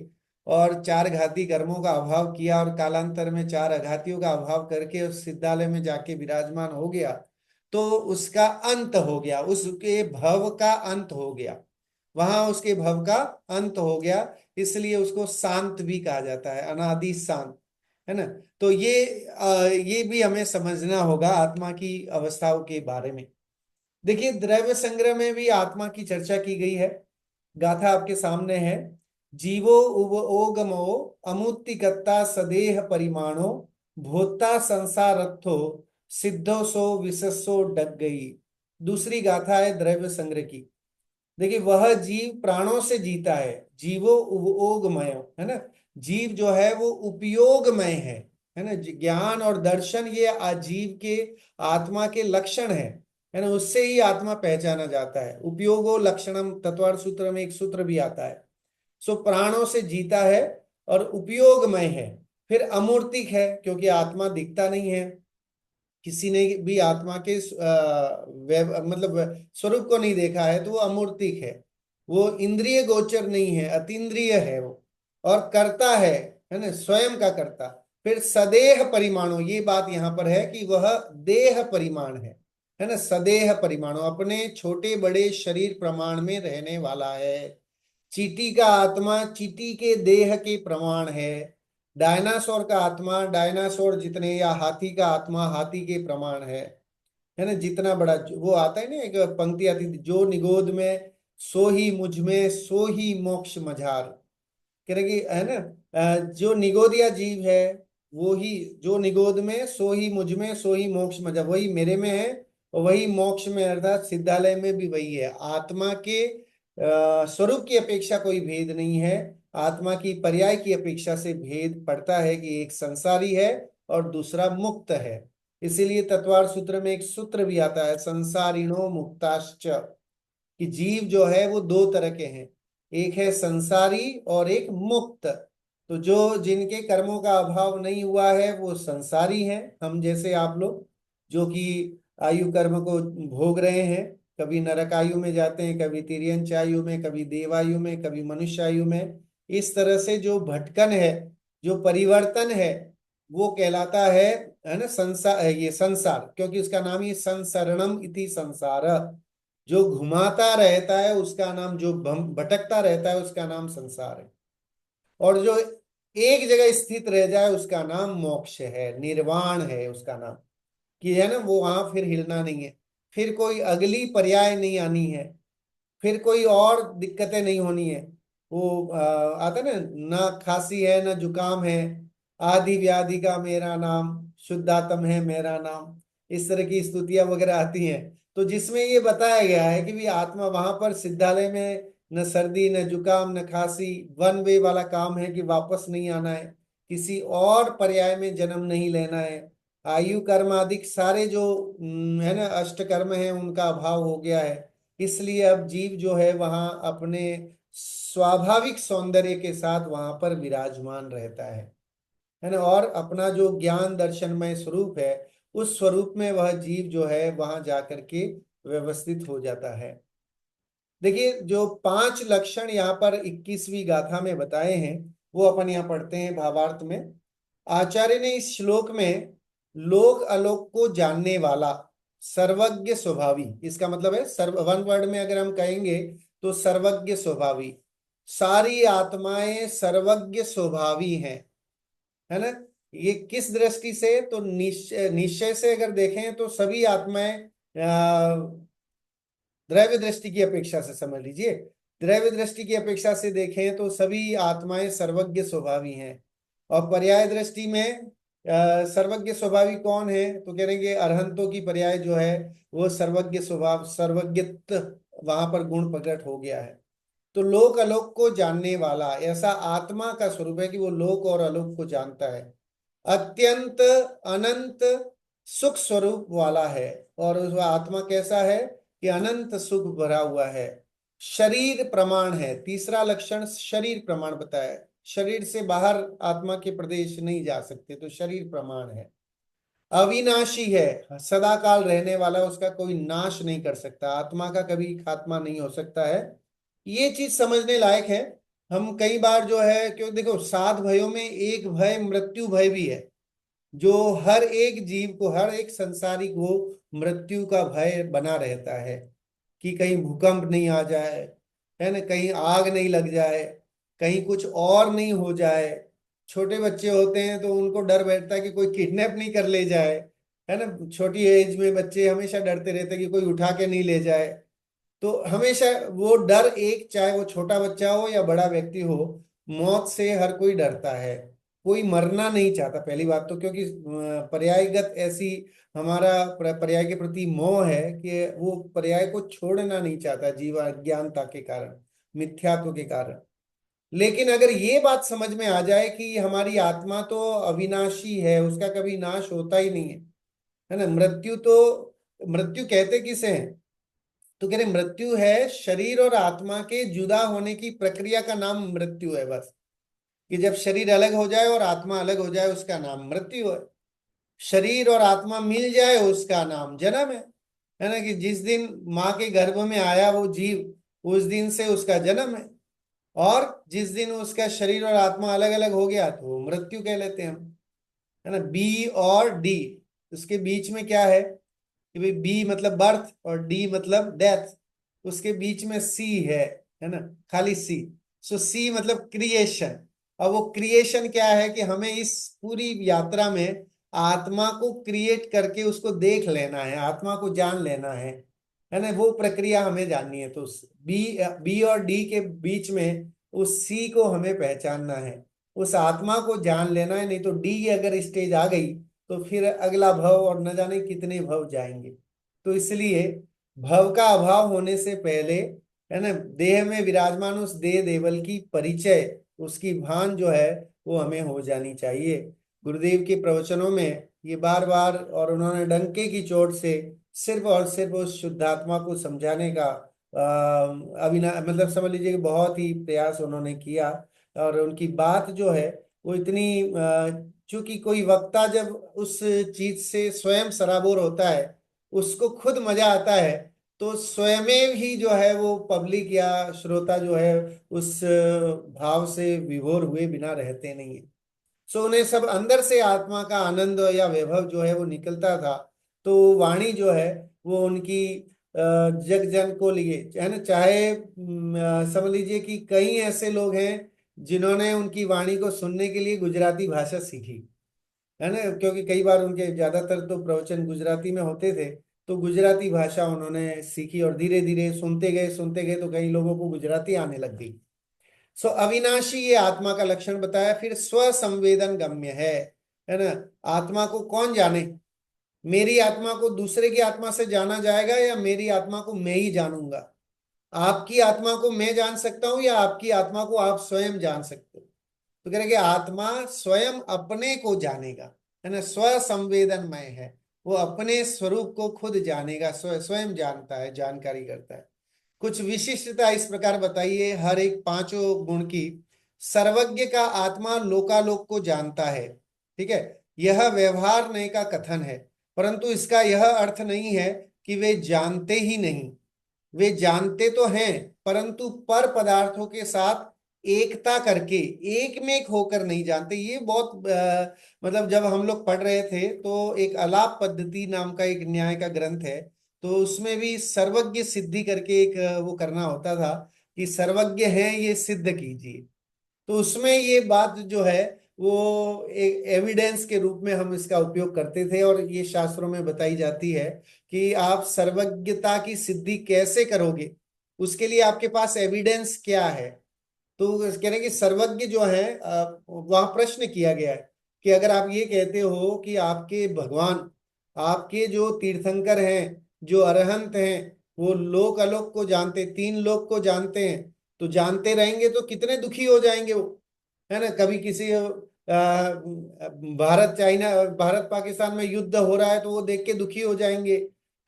और चार घाती कर्मों का अभाव किया और कालांतर में चार अघातियों का अभाव करके उस सिद्धालय में जाके विराजमान हो गया, तो उसका अंत हो गया, उसके भव का अंत हो गया, वहां उसके भव का अंत हो गया। इसलिए उसको शांत भी कहा जाता है, अनादि शांत, है ना। तो ये भी हमें समझना होगा आत्मा की अवस्थाओं के बारे में। देखिए द्रव्य संग्रह में भी आत्मा की चर्चा की गई है। गाथा आपके सामने है। जीवो उव ओगमो अमूर्तिकत्ता सदेह परिमाणो, भोक्ता संसारत्थो सिद्धो सो विशस्सो डग गई। दूसरी गाथा है द्रव्य संग्रह की। देखिए वह जीव प्राणों से जीता है, जीवो उपयोगमय, है ना। जीव जो है वो उपयोगमय है ना। ज्ञान और दर्शन ये आजीव के आत्मा के लक्षण है ना। उससे ही आत्मा पहचाना जाता है। उपयोगो लक्षणम तत्वार्थ सूत्र में एक सूत्र भी आता है। सो प्राणों से जीता है और उपयोगमय है। फिर अमूर्तिक है क्योंकि आत्मा दिखता नहीं है, किसी ने भी आत्मा के मतलब स्वरूप को नहीं देखा है तो वो अमूर्तिक है। वो इंद्रिय गोचर नहीं है, अतीन्द्रिय है वो, और करता है ना, स्वयं का करता। फिर सदेह परिमाणो, ये बात यहाँ पर है कि वह देह परिमाण है ना। सदेह परिमाणो, अपने छोटे बड़े शरीर प्रमाण में रहने वाला है। चींटी का आत्मा चींटी के देह के प्रमाण है। डायनासोर का आत्मा डायनासोर जितने, या हाथी का आत्मा हाथी के प्रमाण है ना। जितना बड़ा वो आता है ना, एक पंक्ति आती थी, जो निगोद में सो ही मुझ में सो ही मोक्ष मझार। कह रहे कि है ना, जो निगोदिया जीव है वो ही, जो निगोद में सो ही मुझ में सो ही मोक्ष मझार, वही मेरे में है और वही मोक्ष में, अर्थात सिद्धालय में भी वही है। आत्मा के स्वरूप की अपेक्षा कोई भेद नहीं है। आत्मा की पर्याय की अपेक्षा से भेद पड़ता है कि एक संसारी है और दूसरा मुक्त है। इसीलिए तत्वार्थ सूत्र में एक सूत्र भी आता है, संसारिणो मुक्ताश्च, कि जीव जो है वो दो तरह के हैं, एक है संसारी और एक मुक्त। तो जो जिनके कर्मों का अभाव नहीं हुआ है वो संसारी हैं, हम जैसे आप लोग, जो कि आयु कर्म को भोग रहे हैं। कभी नरक आयु में जाते हैं, कभी तिर्यंच आयु में, कभी देवायु में, कभी मनुष्य आयु में। इस तरह से जो भटकन है, जो परिवर्तन है, वो कहलाता है ना संसार। ये संसार, क्योंकि उसका नाम ही संसरणम इति संसार, जो घुमाता रहता है उसका नाम, जो भटकता रहता है उसका नाम संसार है। और जो एक जगह स्थित रह जाए उसका नाम मोक्ष है, निर्वाण है उसका नाम, कि है ना वो वहां फिर हिलना नहीं है, फिर कोई अगली पर्याय नहीं आनी है, फिर कोई और दिक्कतें नहीं होनी है। वो आता ना, ना खांसी है ना जुकाम है, आदि व्याधि का मेरा नाम, शुद्धात्म है मेरा नाम, इस तरह की स्तुतियां वगैरह आती हैं। तो जिसमें ये बताया गया है कि भी आत्मा वहां पर सिद्धालय में न सर्दी न जुकाम न खांसी, वन वे वाला काम है कि वापस नहीं आना है, किसी और पर्याय में जन्म नहीं लेना है। आयु कर्म आदि सारे जो है ना अष्ट कर्म है उनका अभाव हो गया है। इसलिए अब जीव जो है वहां अपने स्वाभाविक सौंदर्य के साथ वहां पर विराजमान रहता है ना। और अपना जो ज्ञान दर्शनमय स्वरूप है, उस स्वरूप में वह जीव जो है वहां जाकर के व्यवस्थित हो जाता है। देखिए, जो 5 लक्षण यहाँ पर 21वीं गाथा में बताए हैं, वो अपन यहाँ पढ़ते हैं भावार्थ में। आचार्य ने इस श्लोक में लोक अलोक को जानने वाला, सर्वज्ञ स्वभावी, इसका मतलब है सर्व, वन वर्ड में अगर हम कहेंगे तो सर्वज्ञ स्वभावी, सारी आत्माएं सर्वज्ञ स्वभावी हैं, है ना। ये किस दृष्टि से, तो निश्चय निश्चय से अगर देखें तो सभी आत्माएं द्रव्य दृष्टि की अपेक्षा से समझ लीजिए, द्रव्य दृष्टि की अपेक्षा से देखें तो सभी आत्माएं सर्वज्ञ स्वभावी हैं। और पर्याय दृष्टि में सर्वज्ञ स्वभावी कौन है, तो कह रहे हैं कि अरहंतों की पर्याय जो है वो सर्वज्ञ स्वभाव, सर्वज्ञत्व वहां पर गुण प्रकट हो गया है। तो लोक अलोक को जानने वाला, ऐसा आत्मा का स्वरूप है कि वो लोक और अलोक को जानता है। अत्यंत अनंत सुख स्वरूप वाला है, और उस आत्मा कैसा है कि अनंत सुख भरा हुआ है। शरीर प्रमाण है, तीसरा लक्षण शरीर प्रमाण बताया है। शरीर से बाहर आत्मा के प्रदेश नहीं जा सकते, तो शरीर प्रमाण है। अविनाशी है, सदा काल रहने वाला, उसका कोई नाश नहीं कर सकता, आत्मा का कभी खात्मा नहीं हो सकता है। ये चीज समझने लायक है। हम कई बार जो है, क्यों देखो, 7 भयों में एक भय मृत्यु भय भी है, जो हर एक जीव को, हर एक संसारी को मृत्यु का भय बना रहता है कि कहीं भूकंप नहीं आ जाए, है ना, कहीं आग नहीं लग जाए, कहीं कुछ और नहीं हो जाए। छोटे बच्चे होते हैं तो उनको डर बैठता है कि कोई किडनैप नहीं कर ले जाए, है ना। छोटी एज में बच्चे हमेशा डरते रहते हैं कि कोई उठा के नहीं ले जाए। तो हमेशा वो डर, एक चाहे वो छोटा बच्चा हो या बड़ा व्यक्ति हो, मौत से हर कोई डरता है। कोई मरना नहीं चाहता, पहली बात तो, क्योंकि पर्यायगत ऐसी हमारा पर्याय के प्रति मोह है कि वो पर्याय को छोड़ना नहीं चाहता, जीव अज्ञानता के कारण, मिथ्यात्व के कारण। लेकिन अगर ये बात समझ में आ जाए कि हमारी आत्मा तो अविनाशी है, उसका कभी नाश होता ही नहीं है ना। मृत्यु तो, मृत्यु कहते किसे हैं, तो कह रहे मृत्यु है शरीर और आत्मा के जुदा होने की प्रक्रिया का नाम मृत्यु है, बस। कि जब शरीर अलग हो जाए और आत्मा अलग हो जाए, उसका नाम मृत्यु है। शरीर और आत्मा मिल जाए, उसका नाम जन्म है ना। कि जिस दिन माँ के गर्भ में आया वो जीव, उस दिन से उसका जन्म है। और जिस दिन उसका शरीर और आत्मा अलग अलग हो गया तो वो मृत्यु कह लेते हैं हम, है ना। बी और डी, उसके बीच में क्या है कि भाई बी मतलब बर्थ और डी मतलब डेथ, उसके बीच में सी है ना, खाली सी। सो सी मतलब क्रिएशन। अब वो क्रिएशन क्या है कि हमें इस पूरी यात्रा में आत्मा को क्रिएट करके उसको देख लेना है, आत्मा को जान लेना है ना। वो प्रक्रिया हमें जाननी है। तो बी बी और डी के बीच में उस सी को हमें पहचानना है, उस आत्मा को जान लेना है। नहीं तो डी अगर स्टेज आ गई तो फिर अगला भव और न जाने कितने भव जाएंगे। तो इसलिए भव का अभाव होने से पहले, है ना, देह में विराजमान उस देह देवल की परिचय, उसकी भान जो है वो हमें हो जानी चाहिए। गुरुदेव के प्रवचनों में ये बार बार, और उन्होंने डंके की चोट से सिर्फ और सिर्फ उस शुद्धात्मा को समझाने का अविना मतलब समझ लीजिए कि बहुत ही प्रयास उन्होंने किया। और उनकी बात जो है वो इतनी, चूंकि कोई वक्ता जब उस चीज से स्वयं सराबोर होता है, उसको खुद मजा आता है, तो स्वयं ही जो है वो पब्लिक या श्रोता जो है उस भाव से विभोर हुए बिना रहते नहीं है। सो उन्हें सब अंदर से आत्मा का आनंद या वैभव जो है वो निकलता था। तो वाणी जो है वो उनकी जग जन को लिए, है ना। चाहे समझ लीजिए कि कई ऐसे लोग हैं जिन्होंने उनकी वाणी को सुनने के लिए गुजराती भाषा सीखी, है ना। क्योंकि कई बार उनके ज्यादातर तो प्रवचन गुजराती में होते थे, तो गुजराती भाषा उन्होंने सीखी और धीरे धीरे सुनते गए तो कई लोगों को गुजराती आने लग गई। सो अविनाशी ये आत्मा का लक्षण बताया। फिर स्व संवेदन गम्य है ना। आत्मा को कौन जाने, मेरी आत्मा को दूसरे की आत्मा से जाना जाएगा या मेरी आत्मा को मैं ही जानूंगा। आपकी आत्मा को मैं जान सकता हूं या आपकी आत्मा को आप स्वयं जान सकते हो। तो कह रहे कि आत्मा स्वयं अपने को जानेगा, है ना, स्व संवेदनमय है। वो अपने स्वरूप को खुद जानेगा, स्वयं जानता है, जानकारी करता है। कुछ विशिष्टता इस प्रकार बताइए हर एक पांचों गुण की। सर्वज्ञ का आत्मा लोकालोक को जानता है, ठीक है, यह व्यवहार नय का कथन है, परंतु इसका यह अर्थ नहीं है कि वे जानते ही नहीं। वे जानते तो हैं, परंतु पर पदार्थों के साथ एकता करके एक में एक होकर नहीं जानते। ये बहुत मतलब जब हम लोग पढ़ रहे थे तो एक अलाप पद्धति नाम का एक न्याय का ग्रंथ है, तो उसमें भी सर्वज्ञ सिद्धि करके एक वो करना होता था कि सर्वज्ञ है ये सिद्ध कीजिए। तो उसमें ये बात जो है वो एक एविडेंस के रूप में हम इसका उपयोग करते थे, और ये शास्त्रों में बताई जाती है कि आप सर्वज्ञता की सिद्धि कैसे करोगे, उसके लिए आपके पास एविडेंस क्या है। तो कह रहे हैं कि सर्वज्ञ जो है, वहां प्रश्न किया गया है कि अगर आप ये कहते हो कि आपके भगवान, आपके जो तीर्थंकर हैं, जो अरहंत हैं, वो लोक अलोक को जानते, तीन लोक को जानते हैं, तो जानते रहेंगे तो कितने दुखी हो जाएंगे वो, है ना। कभी किसी भारत चाइना, भारत पाकिस्तान में युद्ध हो रहा है तो वो देख के दुखी हो जाएंगे,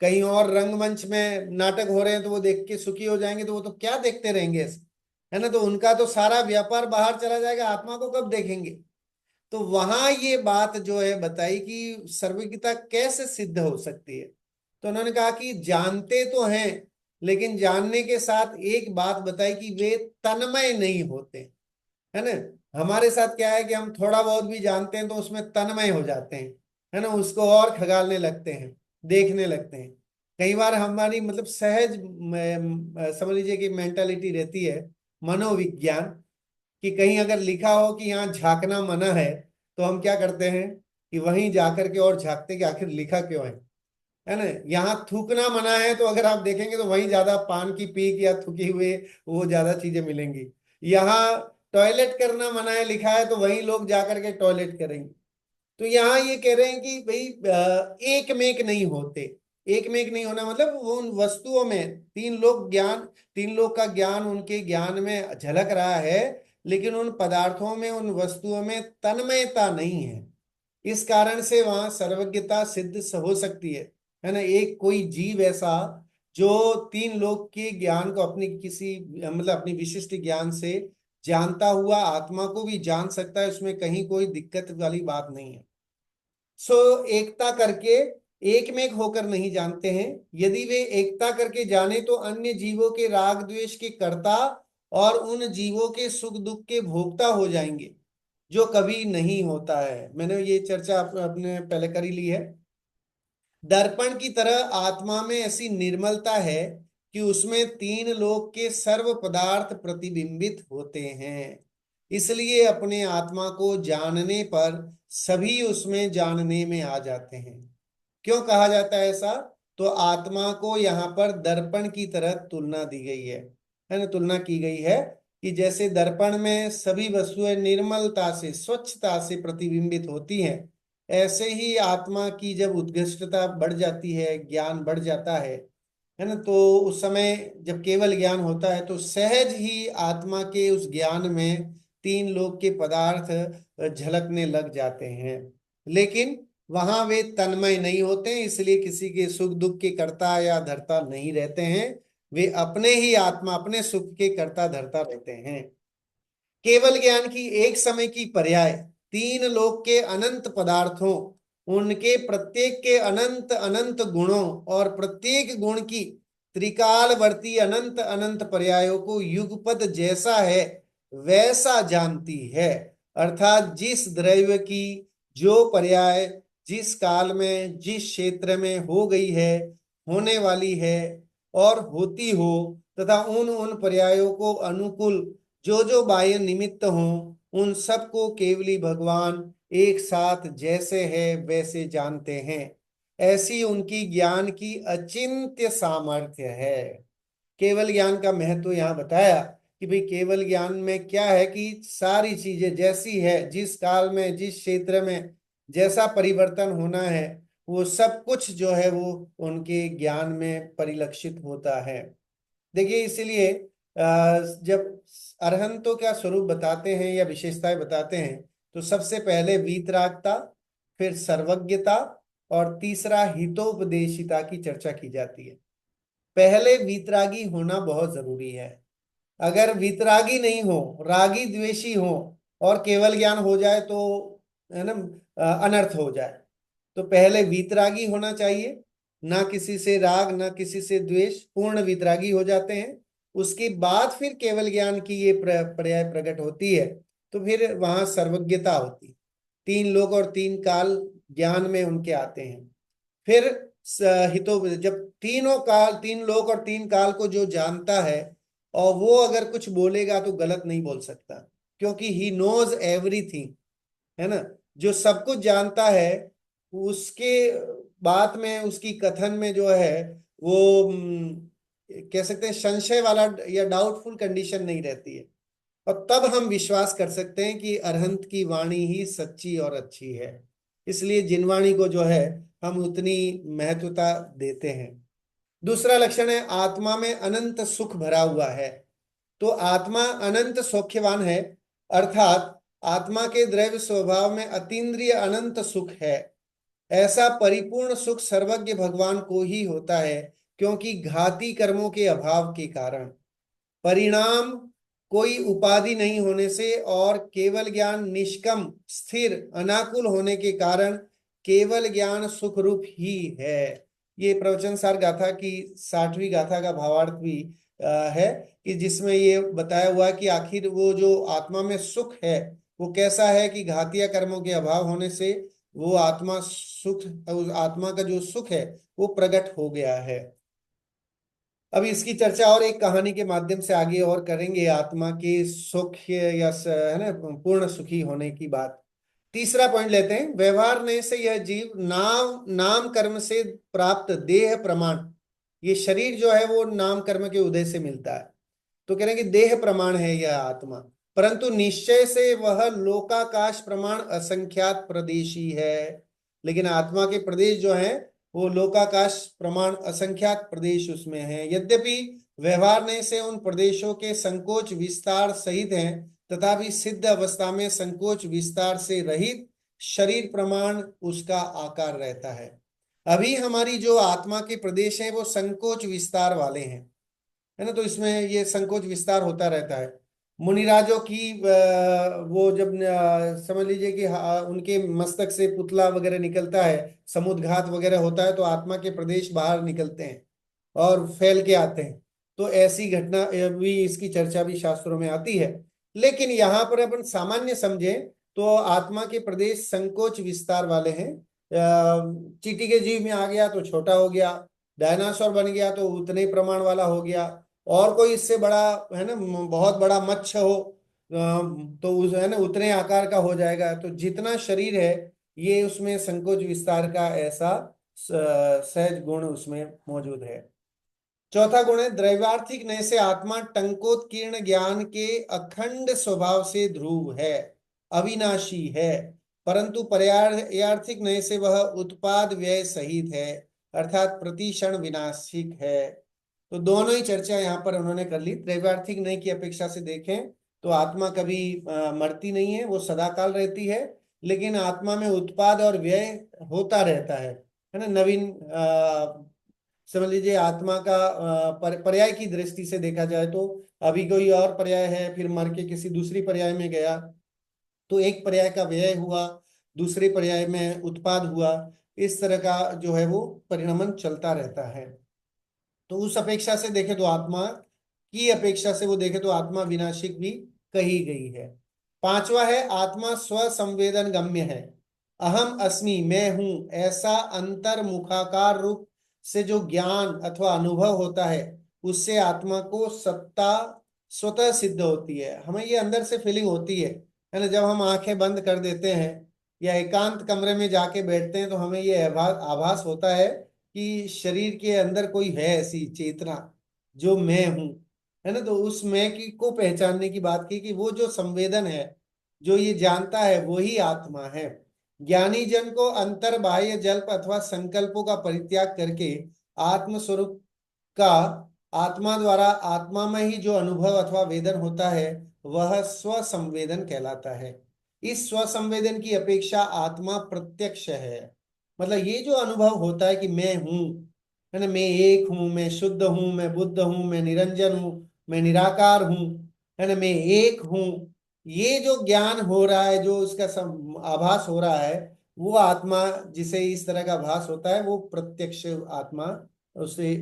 कहीं और रंगमंच में नाटक हो रहे हैं तो वो देख के सुखी हो जाएंगे, तो वो तो क्या देखते रहेंगे ऐसे, है ना। तो उनका तो सारा व्यापार बाहर चला जाएगा, आत्मा को कब देखेंगे। तो वहां ये बात जो है बताई कि सर्वज्ञता कैसे सिद्ध हो सकती है। तो उन्होंने कहा कि जानते तो हैं, लेकिन जानने के साथ एक बात बताई कि वे तन्मय नहीं होते, है ना। हमारे साथ क्या है कि हम थोड़ा बहुत भी जानते हैं तो उसमें तन्मय हो जाते हैं, है ना, उसको और खगालने लगते हैं, देखने लगते हैं। कई बार हमारी मतलब सहज समझ लीजिए कि मेंटालिटी रहती है, मनोविज्ञान, कि कहीं अगर लिखा हो कि यहाँ झांकना मना है, तो हम क्या करते हैं कि वहीं जाकर के और झांकते कि आखिर लिखा क्यों है ना। यहाँ थूकना मना है, तो अगर आप देखेंगे तो वहीं ज्यादा पान की पीक या थूकी हुए वो ज्यादा चीजें मिलेंगी। यहाँ टॉयलेट करना मना है लिखा है, तो वहीं लोग जाकर के टॉयलेट करेंगे। तो यहाँ ये कह रहे हैं कि भाई एक में एक नहीं होते। एक में एक नहीं होना मतलब वो उन वस्तुओं में तीन लोग ज्ञान, तीन लोग का ज्ञान उनके ज्ञान में झलक रहा है, लेकिन उन पदार्थों में, उन वस्तुओं में तन्मयता नहीं है। इस कारण से वहां सर्वज्ञता सिद्ध हो सकती है ना। एक कोई जीव ऐसा जो तीन लोक के ज्ञान को अपनी किसी मतलब अपनी विशिष्ट ज्ञान से जानता हुआ आत्मा को भी जान सकता है, उसमें कहीं कोई दिक्कत वाली बात नहीं है। सो एकता करके एक में एक होकर नहीं जानते हैं। यदि वे एकता करके जाने तो अन्य जीवों के राग द्वेष के कर्ता और उन जीवों के सुख दुख के भोक्ता हो जाएंगे, जो कभी नहीं होता है। मैंने ये चर्चा अपने पहले कर ही ली है। दर्पण की तरह आत्मा में ऐसी निर्मलता है कि उसमें तीन लोक के सर्व पदार्थ प्रतिबिंबित होते हैं। इसलिए अपने आत्मा को जानने पर सभी उसमें जानने में आ जाते हैं। क्यों कहा जाता है ऐसा? तो आत्मा को यहाँ पर दर्पण की तरह तुलना दी गई है ना, तुलना की गई है कि जैसे दर्पण में सभी वस्तुएं निर्मलता से, स्वच्छता से प्रतिबिंबित होती हैं, ऐसे ही आत्मा की जब उत्कृष्टता बढ़ जाती है, ज्ञान बढ़ जाता है ना, तो उस समय जब केवल ज्ञान होता है तो सहज ही आत्मा के उस ज्ञान में तीन लोक के पदार्थ झलकने लग जाते हैं। लेकिन वहां वे तन्मय नहीं होते, इसलिए किसी के सुख दुख के कर्ता या धर्ता नहीं रहते हैं। वे अपने ही आत्मा, अपने सुख के कर्ता धर्ता रहते हैं। केवल ज्ञान की एक समय की पर्याय तीन लोक के अनंत पदार्थों, उनके प्रत्येक के अनंत अनंत गुणों और प्रत्येक गुण की त्रिकालवर्ती अनंत अनंत पर्यायों को युगपद जैसा है वैसा जानती है। अर्थात जिस द्रव्य की जो पर्याय जिस काल में, जिस क्षेत्र में हो गई है, होने वाली है और होती हो, तथा उन उन पर्यायों को अनुकूल जो जो बाह्य निमित्त हों, उन सबको केवली भगवान एक साथ जैसे है वैसे जानते हैं। ऐसी उनकी ज्ञान की अचिंत्य सामर्थ्य है। केवल ज्ञान का महत्व यहाँ बताया कि भाई केवल ज्ञान में क्या है कि सारी चीजें जैसी है, जिस काल में, जिस क्षेत्र में जैसा परिवर्तन होना है, वो सब कुछ जो है वो उनके ज्ञान में परिलक्षित होता है। देखिए इसीलिए जब अरहंतों का स्वरूप बताते हैं या विशेषताएं बताते हैं, तो सबसे पहले वीतरागता, फिर सर्वज्ञता और तीसरा हितोपदेशिता की चर्चा की जाती है। पहले वीतरागी होना बहुत जरूरी है। अगर वीतरागी नहीं हो, रागी द्वेषी हो और केवल ज्ञान हो जाए तो, है ना, अनर्थ हो जाए। तो पहले वीतरागी होना चाहिए, ना किसी से राग ना किसी से द्वेष, पूर्ण वीतरागी हो जाते हैं। उसके बाद फिर केवल ज्ञान की ये पर्याय प्रकट होती है, तो फिर वहां सर्वज्ञता होती है। तीन लोक और तीन काल ज्ञान में उनके आते हैं। फिर हितो, जब तीनों काल, तीन लोक और तीन काल को जो जानता है, और वो अगर कुछ बोलेगा तो गलत नहीं बोल सकता, क्योंकि ही नोज एवरीथिंग, है ना। जो सब कुछ जानता है, उसके बात में, उसकी कथन में जो है वो कह सकते हैं संशय वाला या डाउटफुल कंडीशन नहीं रहती है। और तब हम विश्वास कर सकते हैं कि अरहंत की वाणी ही सच्ची और अच्छी है। इसलिए जिनवाणी को जो है हम उतनी महत्वता देते हैं। दूसरा लक्षण है आत्मा में अनंत सुख भरा हुआ है। तो आत्मा अनंत सौख्यवान है, अर्थात आत्मा के द्रव्य स्वभाव में अतीन्द्रिय अनंत सुख है। ऐसा परिपूर्ण सुख सर्वज्ञ भगवान को ही होता है, क्योंकि घाती कर्मों के अभाव के कारण, परिणाम कोई उपाधि नहीं होने से, और केवल ज्ञान निष्कम स्थिर अनाकुल होने के कारण केवल ज्ञान सुख रूप ही है। ये प्रवचन सार गाथा की 60वीं गाथा का भावार्थ भी है, कि जिसमें ये बताया हुआ है कि आखिर वो जो आत्मा में सुख है वो कैसा है, कि घातीय कर्मों के अभाव होने से वो आत्मा सुख, उस आत्मा का जो सुख है वो प्रकट हो गया है। अभी इसकी चर्चा और एक कहानी के माध्यम से आगे और करेंगे, आत्मा के सुख या है ना पूर्ण सुखी होने की बात। तीसरा पॉइंट लेते हैं, व्यवहार ने से यह जीव नाम नाम कर्म से प्राप्त देह प्रमाण, ये शरीर जो है वो नाम कर्म के उदय से मिलता है, तो कह रहे हैं कि देह प्रमाण है यह आत्मा, परंतु निश्चय से वह लोकाकाश प्रमाण असंख्यात प्रदेशी है। लेकिन आत्मा के प्रदेश जो है वो लोकाकाश प्रमाण असंख्यात प्रदेश उसमें है। यद्यपि व्यवहार ने से उन प्रदेशों के संकोच विस्तार सहित हैं, तथापि सिद्ध अवस्था में संकोच विस्तार से रहित शरीर प्रमाण उसका आकार रहता है। अभी हमारी जो आत्मा के प्रदेश हैं वो संकोच विस्तार वाले हैं, है ना। तो इसमें ये संकोच विस्तार होता रहता है। मुनिराजों की वो जब समझ लीजिए कि उनके मस्तक से पुतला वगैरह निकलता है, समुद्घात वगैरह होता है, तो आत्मा के प्रदेश बाहर निकलते हैं और फैल के आते हैं। तो ऐसी घटना भी, इसकी चर्चा भी शास्त्रों में आती है। लेकिन यहाँ पर अपन सामान्य समझें तो आत्मा के प्रदेश संकोच विस्तार वाले हैं। चींटी के जीव में आ गया तो छोटा हो गया, डायनासोर बन गया तो उतने ही प्रमाण वाला हो गया, और कोई इससे बड़ा, है ना, बहुत बड़ा मच्छ हो तो उस, है ना, उतने आकार का हो जाएगा। तो जितना शरीर है ये उसमें संकोच विस्तार का ऐसा सहज गुण उसमें मौजूद है। चौथा गुण है द्रव्यार्थिक नय से आत्मा टंकोत्कीर्ण ज्ञान के अखंड स्वभाव से ध्रुव है, अविनाशी है, परंतु पर्यायार्थिक नय से वह उत्पाद व्यय सहित है, अर्थात प्रतिक्षण विनाशिक है। तो दोनों ही चर्चा यहाँ पर उन्होंने कर ली। त्रैवार्थिक नय की अपेक्षा से देखें तो आत्मा कभी मरती नहीं है, वो सदाकाल रहती है, लेकिन आत्मा में उत्पाद और व्यय होता रहता है ना। नवीन समझ लीजिए आत्मा का पर्याय की दृष्टि से देखा जाए तो अभी कोई और पर्याय है, फिर मर के किसी दूसरी पर्याय में गया, तो एक पर्याय का व्यय हुआ, दूसरे पर्याय में उत्पाद हुआ। इस तरह का जो है वो परिणमन चलता रहता है। तो उस अपेक्षा से देखे तो आत्मा की अपेक्षा से वो देखे तो आत्मा विनाशिक भी कही गई है। पांचवा है आत्मा स्व संवेदन गम्य है। अहम अस्मि, मैं हूं, ऐसा अंतर्मुखाकार रूप से जो ज्ञान अथवा अनुभव होता है, उससे आत्मा को सत्ता स्वतः सिद्ध होती है। हमें ये अंदर से फीलिंग होती है ना। जब हम आंखें बंद कर देते हैं या एकांत कमरे में जाके बैठते हैं तो हमें ये आभास होता है कि शरीर के अंदर कोई है, ऐसी चेतना जो मैं हूं, है ना। तो उस मैं की को पहचानने की बात की कि वो जो संवेदन है, जो ये जानता है, वही आत्मा है। ज्ञानी जन को अंतर बाह्य जल्प अथवा संकल्पों का परित्याग करके आत्म स्वरूप का, आत्मा द्वारा आत्मा में ही जो अनुभव अथवा वेदन होता है वह स्व संवेदन कहलाता है। इस स्व संवेदन की अपेक्षा आत्मा प्रत्यक्ष है। मतलब ये जो अनुभव होता है कि मैं हूं, है ना। मैं एक हूं, मैं शुद्ध हूं, मैं बुद्ध हूं, मैं निरंजन हूं, मैं निराकार हूं, है ना, मैं एक हूं। ये जो ज्ञान हो रहा है, जो उसका आभास हो रहा है, वो आत्मा, जिसे इस तरह का आभास होता है, वो प्रत्यक्ष आत्मा, उसे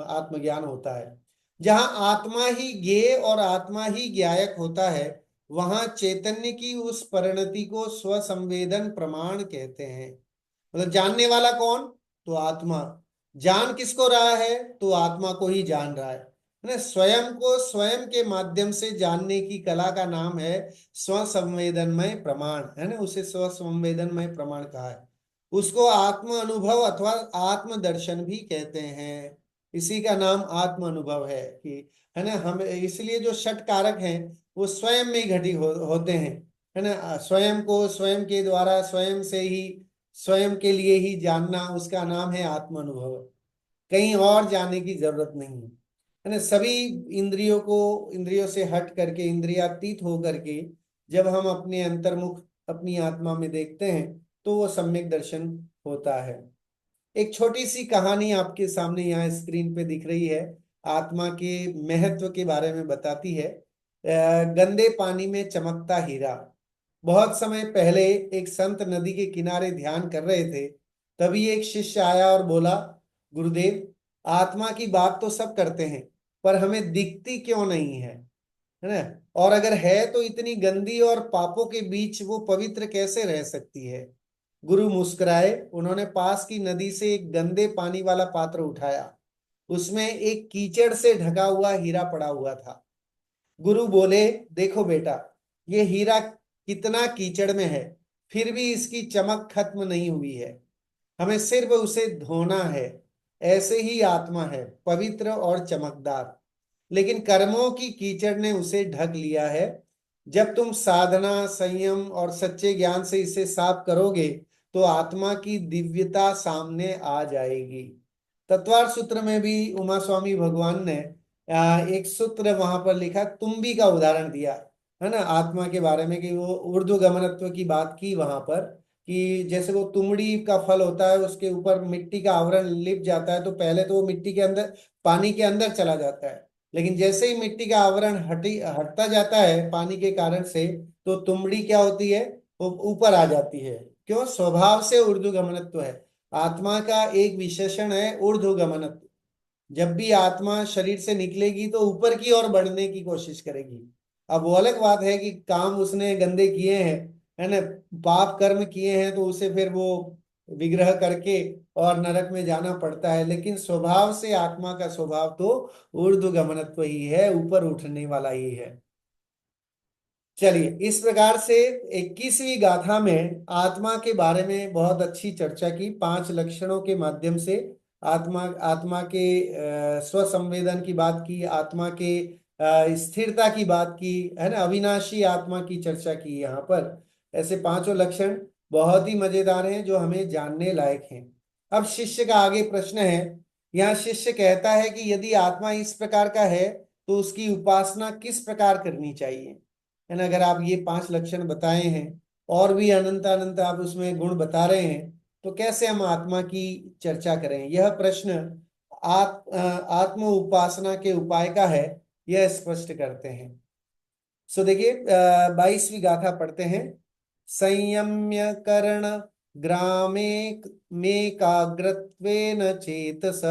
आत्मज्ञान होता है। जहां आत्मा ही ज्ञेय और आत्मा ही ज्ञायक होता है, वहां चैतन्य की उस परिणति को स्वसंवेदन प्रमाण कहते हैं। मतलब जानने वाला कौन? तो आत्मा। जान किसको रहा है? तो आत्मा को ही जान रहा है ना। स्वयं को स्वयं के माध्यम से जानने की कला का नाम है स्वसंवेदनमय प्रमाण, है ना। उसे स्वसंवेदनमय प्रमाण कहा है। उसको आत्म अनुभव अथवा आत्म दर्शन भी कहते हैं। इसी का नाम आत्म अनुभव है कि, है ना, हम इसलिए जो षट कारक हैं वो स्वयं में ही घटित होते हैं, है ना। स्वयं को स्वयं के द्वारा, स्वयं से ही, स्वयं के लिए ही जानना, उसका नाम है आत्म अनुभव। कहीं और जाने की जरूरत नहीं है ना। सभी इंद्रियों को, इंद्रियों से हट करके, इंद्रियातीत हो करके जब हम अपने अंतर्मुख अपनी आत्मा में देखते हैं, तो वो सम्यक दर्शन होता है। एक छोटी सी कहानी आपके सामने यहाँ स्क्रीन पे दिख रही है, आत्मा के महत्व के बारे में बताती है। गंदे पानी में चमकता हीरा। बहुत समय पहले एक संत नदी के किनारे ध्यान कर रहे थे। तभी एक शिष्य आया और बोला, गुरुदेव, आत्मा की बात तो सब करते हैं, पर हमें दिखती क्यों नहीं है ना। और अगर है तो इतनी गंदी और पापों के बीच वो पवित्र कैसे रह सकती है? गुरु मुस्कुराए। उन्होंने पास की नदी से एक गंदे पानी वाला पात्र उठाया। उसमें एक कीचड़ से ढका हुआ हीरा पड़ा हुआ था। गुरु बोले, देखो बेटा, ये हीरा कितना कीचड़ में है, फिर भी इसकी चमक खत्म नहीं हुई है। हमें सिर्फ उसे धोना है। ऐसे ही आत्मा है, पवित्र और चमकदार, लेकिन कर्मों की कीचड़ ने उसे ढक लिया है। जब तुम साधना, संयम और सच्चे ज्ञान से इसे साफ करोगे, तो आत्मा की दिव्यता सामने आ जाएगी। तत्वार सूत्र में भी उमा स्वामी भगवान ने एक सूत्र वहां पर लिखा, तुम्बी का उदाहरण दिया, है ना, आत्मा के बारे में, कि वो ऊर्ध्व गमनत्व की बात की वहां पर, कि जैसे वो तुमड़ी का फल होता है, उसके ऊपर मिट्टी का आवरण लिप जाता है, तो पहले तो वो मिट्टी के अंदर, पानी के अंदर चला जाता है, लेकिन जैसे ही मिट्टी का आवरण हटता जाता है पानी के कारण से, तो तुमड़ी क्या होती है? वो ऊपर आ जाती है। क्यों? स्वभाव से ऊर्ध्वगमनत्व है। आत्मा का एक विशेषण है ऊर्ध्वगमनत्व। जब भी आत्मा शरीर से निकलेगी तो ऊपर की ओर बढ़ने की कोशिश करेगी। अब वो अलग बात है कि काम उसने गंदे किए हैं, है ना, पाप कर्म किए हैं, तो उसे फिर वो विग्रह करके और नरक में जाना पड़ता है। लेकिन स्वभाव से आत्मा का स्वभाव तो ऊर्ध्वगमनत्व ही है, ऊपर उठने वाला ही है। चलिए, इस प्रकार से 21वीं गाथा में आत्मा के बारे में बहुत अच्छी चर्चा की, 5 लक्षणों के माध्यम से आत्मा, आत्मा के स्वसंवेदन की बात की, आत्मा के स्थिरता की बात की, है ना, अविनाशी आत्मा की चर्चा की यहाँ पर। ऐसे पांचों लक्षण बहुत ही मजेदार हैं, जो हमें जानने लायक हैं। अब शिष्य का आगे प्रश्न है। यहाँ शिष्य कहता है कि यदि आत्मा इस प्रकार का है, तो उसकी उपासना किस प्रकार करनी चाहिए, है ना। अगर आप ये 5 लक्षण बताए हैं, और भी अनंत अनंत आप उसमें गुण बता रहे हैं, तो कैसे हम आत्मा की चर्चा करें? यह प्रश्न आत्म उपासना के उपाय का है, यह स्पष्ट करते हैं। सो देखिए, 22वीं गाथा पढ़ते हैं। संयम्य कर्ण ग्रामे मेकाग्रत्वेन चेतस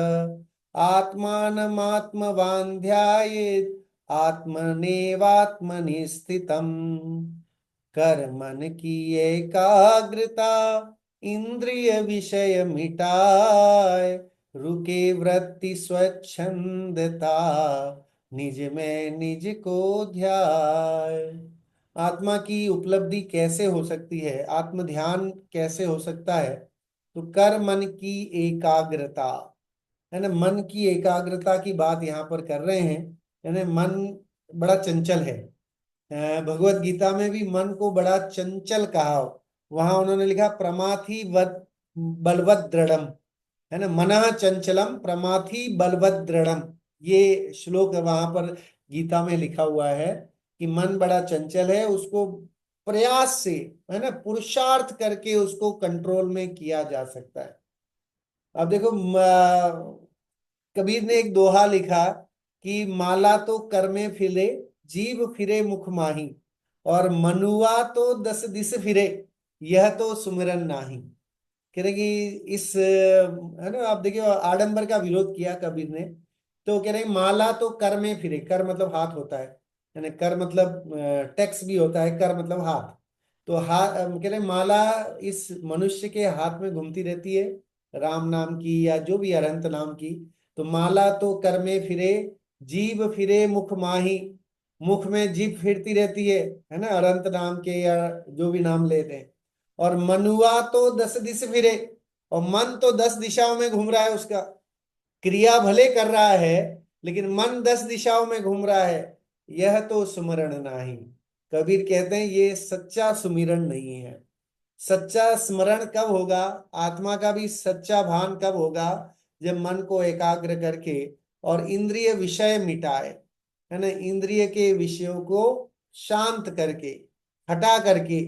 आत्मानमात्मवान् ध्यायेत् आत्मनेवात्मनि स्थितम्। कर्मन की एकाग्रता इंद्रिय विषय मिटाए, रुके वृत्ति स्वच्छंदता निज में निज को ध्याय। आत्मा की उपलब्धि कैसे हो सकती है, आत्म ध्यान कैसे हो सकता है? तो कर मन की एकाग्रता, है ना, मन की एकाग्रता की बात यहाँ पर कर रहे हैं। यानी मन बड़ा चंचल है। भगवत गीता में भी मन को बड़ा चंचल कहा। वहां उन्होंने लिखा, प्रमाथि वद बलवद दृढ़म, है ना, मनः चंचलम प्रमाथि बलवद दृढ़म। ये श्लोक वहां पर गीता में लिखा हुआ है कि मन बड़ा चंचल है, उसको प्रयास से, है ना, पुरुषार्थ करके उसको कंट्रोल में किया जा सकता है। अब देखो, कबीर ने एक दोहा लिखा कि माला तो कर में फिरे, जीव फिरे मुख माही, और मनुआ तो दस दिस फिरे, यह तो सुमिरन नाही। कह रहे कि इस है ना, आप देखिए आडंबर का विरोध किया कबीर ने। तो कह रहे माला तो कर में फिरे, कर मतलब हाथ होता है, यानी कर मतलब टैक्स भी होता है, कर मतलब हाथ। तो हाथ कह रहे माला इस मनुष्य के हाथ में घूमती रहती है, राम नाम की या जो भी अरहंत नाम की। तो माला तो कर में फिरे, जीभ फिरे मुख माही, मुख में जीभ फिरती रहती है ना, अरहंत नाम के या जो भी नाम लेते हैं। और मनुआ तो दस दिश फिरे, और मन तो 10 दिशाओं में घूम रहा है उसका, क्रिया भले कर रहा है लेकिन मन 10 दिशाओं में घूम रहा है, यह तो सुमरण नहीं। कबीर कहते हैं ये सच्चा सुमिरन नहीं है। सच्चा स्मरण कब होगा, आत्मा का भी सच्चा भान कब होगा, जब मन को एकाग्र करके और इंद्रिय विषय मिटाए, है ना, इंद्रिय के विषयों को शांत करके, हटा करके।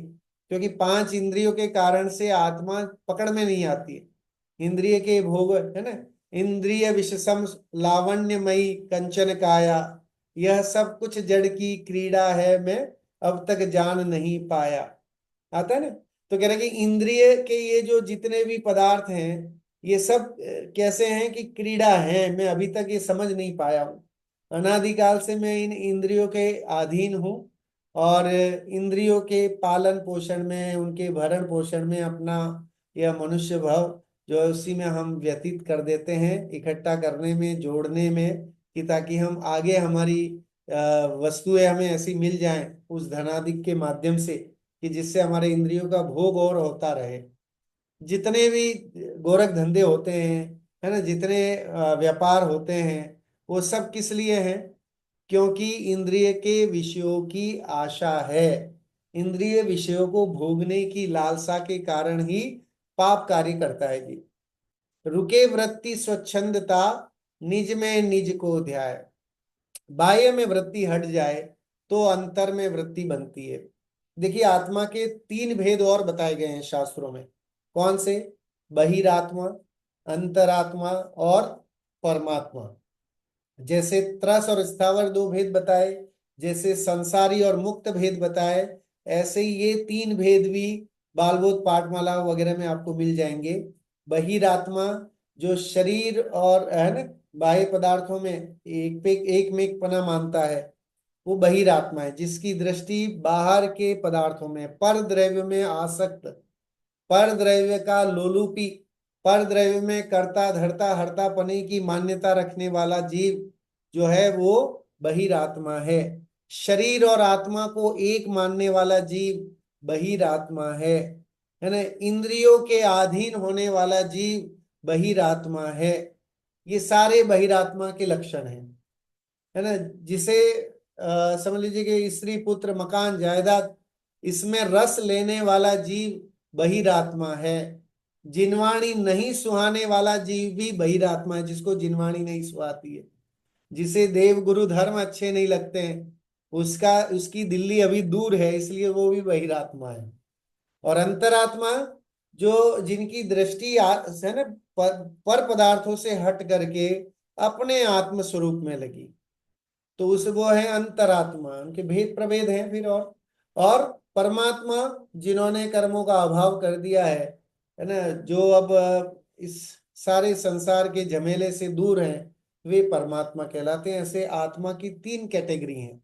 क्योंकि 5 इंद्रियों के कारण से आत्मा पकड़ में नहीं आती है। इंद्रिय के भोग, है ना, इंद्रिय विषसम लावण्यमयी कंचन काया, यह सब कुछ जड़ की क्रीड़ा है, मैं अब तक जान नहीं पाया। आता है ना। तो कह रहे हैं कि इंद्रिय के ये जो जितने भी पदार्थ हैं, ये सब कैसे हैं कि क्रीड़ा है, मैं अभी तक ये समझ नहीं पाया हूँ। अनादिकाल से मैं इन इंद्रियों के अधीन हूँ, और इंद्रियों के पालन पोषण में, उनके भरण पोषण में अपना यह मनुष्य भव जो है उसी में हम व्यतीत कर देते हैं, इकट्ठा करने में, जोड़ने में, कि ताकि हम आगे हमारी वस्तुएं हमें ऐसी मिल जाएं उस धनादि के माध्यम से, कि जिससे हमारे इंद्रियों का भोग और होता रहे। जितने भी गोरख धंधे होते हैं, है ना, जितने व्यापार होते हैं, वो सब किस लिए हैं? क्योंकि इंद्रिय के विषयों की आशा है। इंद्रिय विषयों को भोगने की लालसा के कारण ही पाप कार्य करता है जी। रुके वृत्ति स्वच्छंदता, निज में निज को ध्याय। बाह्य में वृत्ति हट जाए तो अंतर में वृत्ति बनती है। देखिए आत्मा के 3 भेद और बताए गए हैं शास्त्रों में। कौन से? बहिरात्मा, अंतरात्मा और परमात्मा। जैसे त्रस और स्थावर 2 भेद बताए, जैसे संसारी और मुक्त भेद बताए, ऐसे ही ये 3 भेद भी बालबोध पाठमाला वगैरह में आपको मिल जाएंगे। बहिरात्मा जो शरीर और, है ना, बाह्य पदार्थों में एक में एक पना मानता है, वो बहिरात्मा है, जिसकी दृष्टि बाहर के पदार्थों में, पर द्रव्य में आसक्त, पर द्रव्य का लोलुपी, पर द्रव्य में कर्ता धर्ता हर्ता पने की मान्यता रखने वाला जीव जो है वो बहिरात्मा है। शरीर और आत्मा को एक मानने वाला जीव बहिरात्मा है ना। इंद्रियों के अधीन होने वाला जीव बहिरात्मा है। ये सारे बहिरात्मा के लक्षण हैं, है ना। जिसे समझ लीजिए कि स्त्री पुत्र मकान जायदाद, इसमें रस लेने वाला जीव बहिरात्मा है। जिनवाणी नहीं सुहाने वाला जीव भी बहिरात्मा है, जिसको जिनवाणी नहीं सुहाती है, जिसे देव गुरु धर्म अच्छे नहीं लगते हैं, उसका उसकी दिल्ली अभी दूर है, इसलिए वो भी बहिरात्मा है। और अंतरात्मा जो जिनकी दृष्टि है ना, पर पदार्थों से हट करके अपने आत्म स्वरूप में लगी, तो उस वो है अंतरात्मा। उनके भेद प्रभेद हैं फिर। और परमात्मा जिन्होंने कर्मों का अभाव कर दिया है ना, जो अब इस सारे संसार के झमेले से दूर हैं, वे परमात्मा कहलाते हैं। ऐसे आत्मा की 3 कैटेगरी हैं।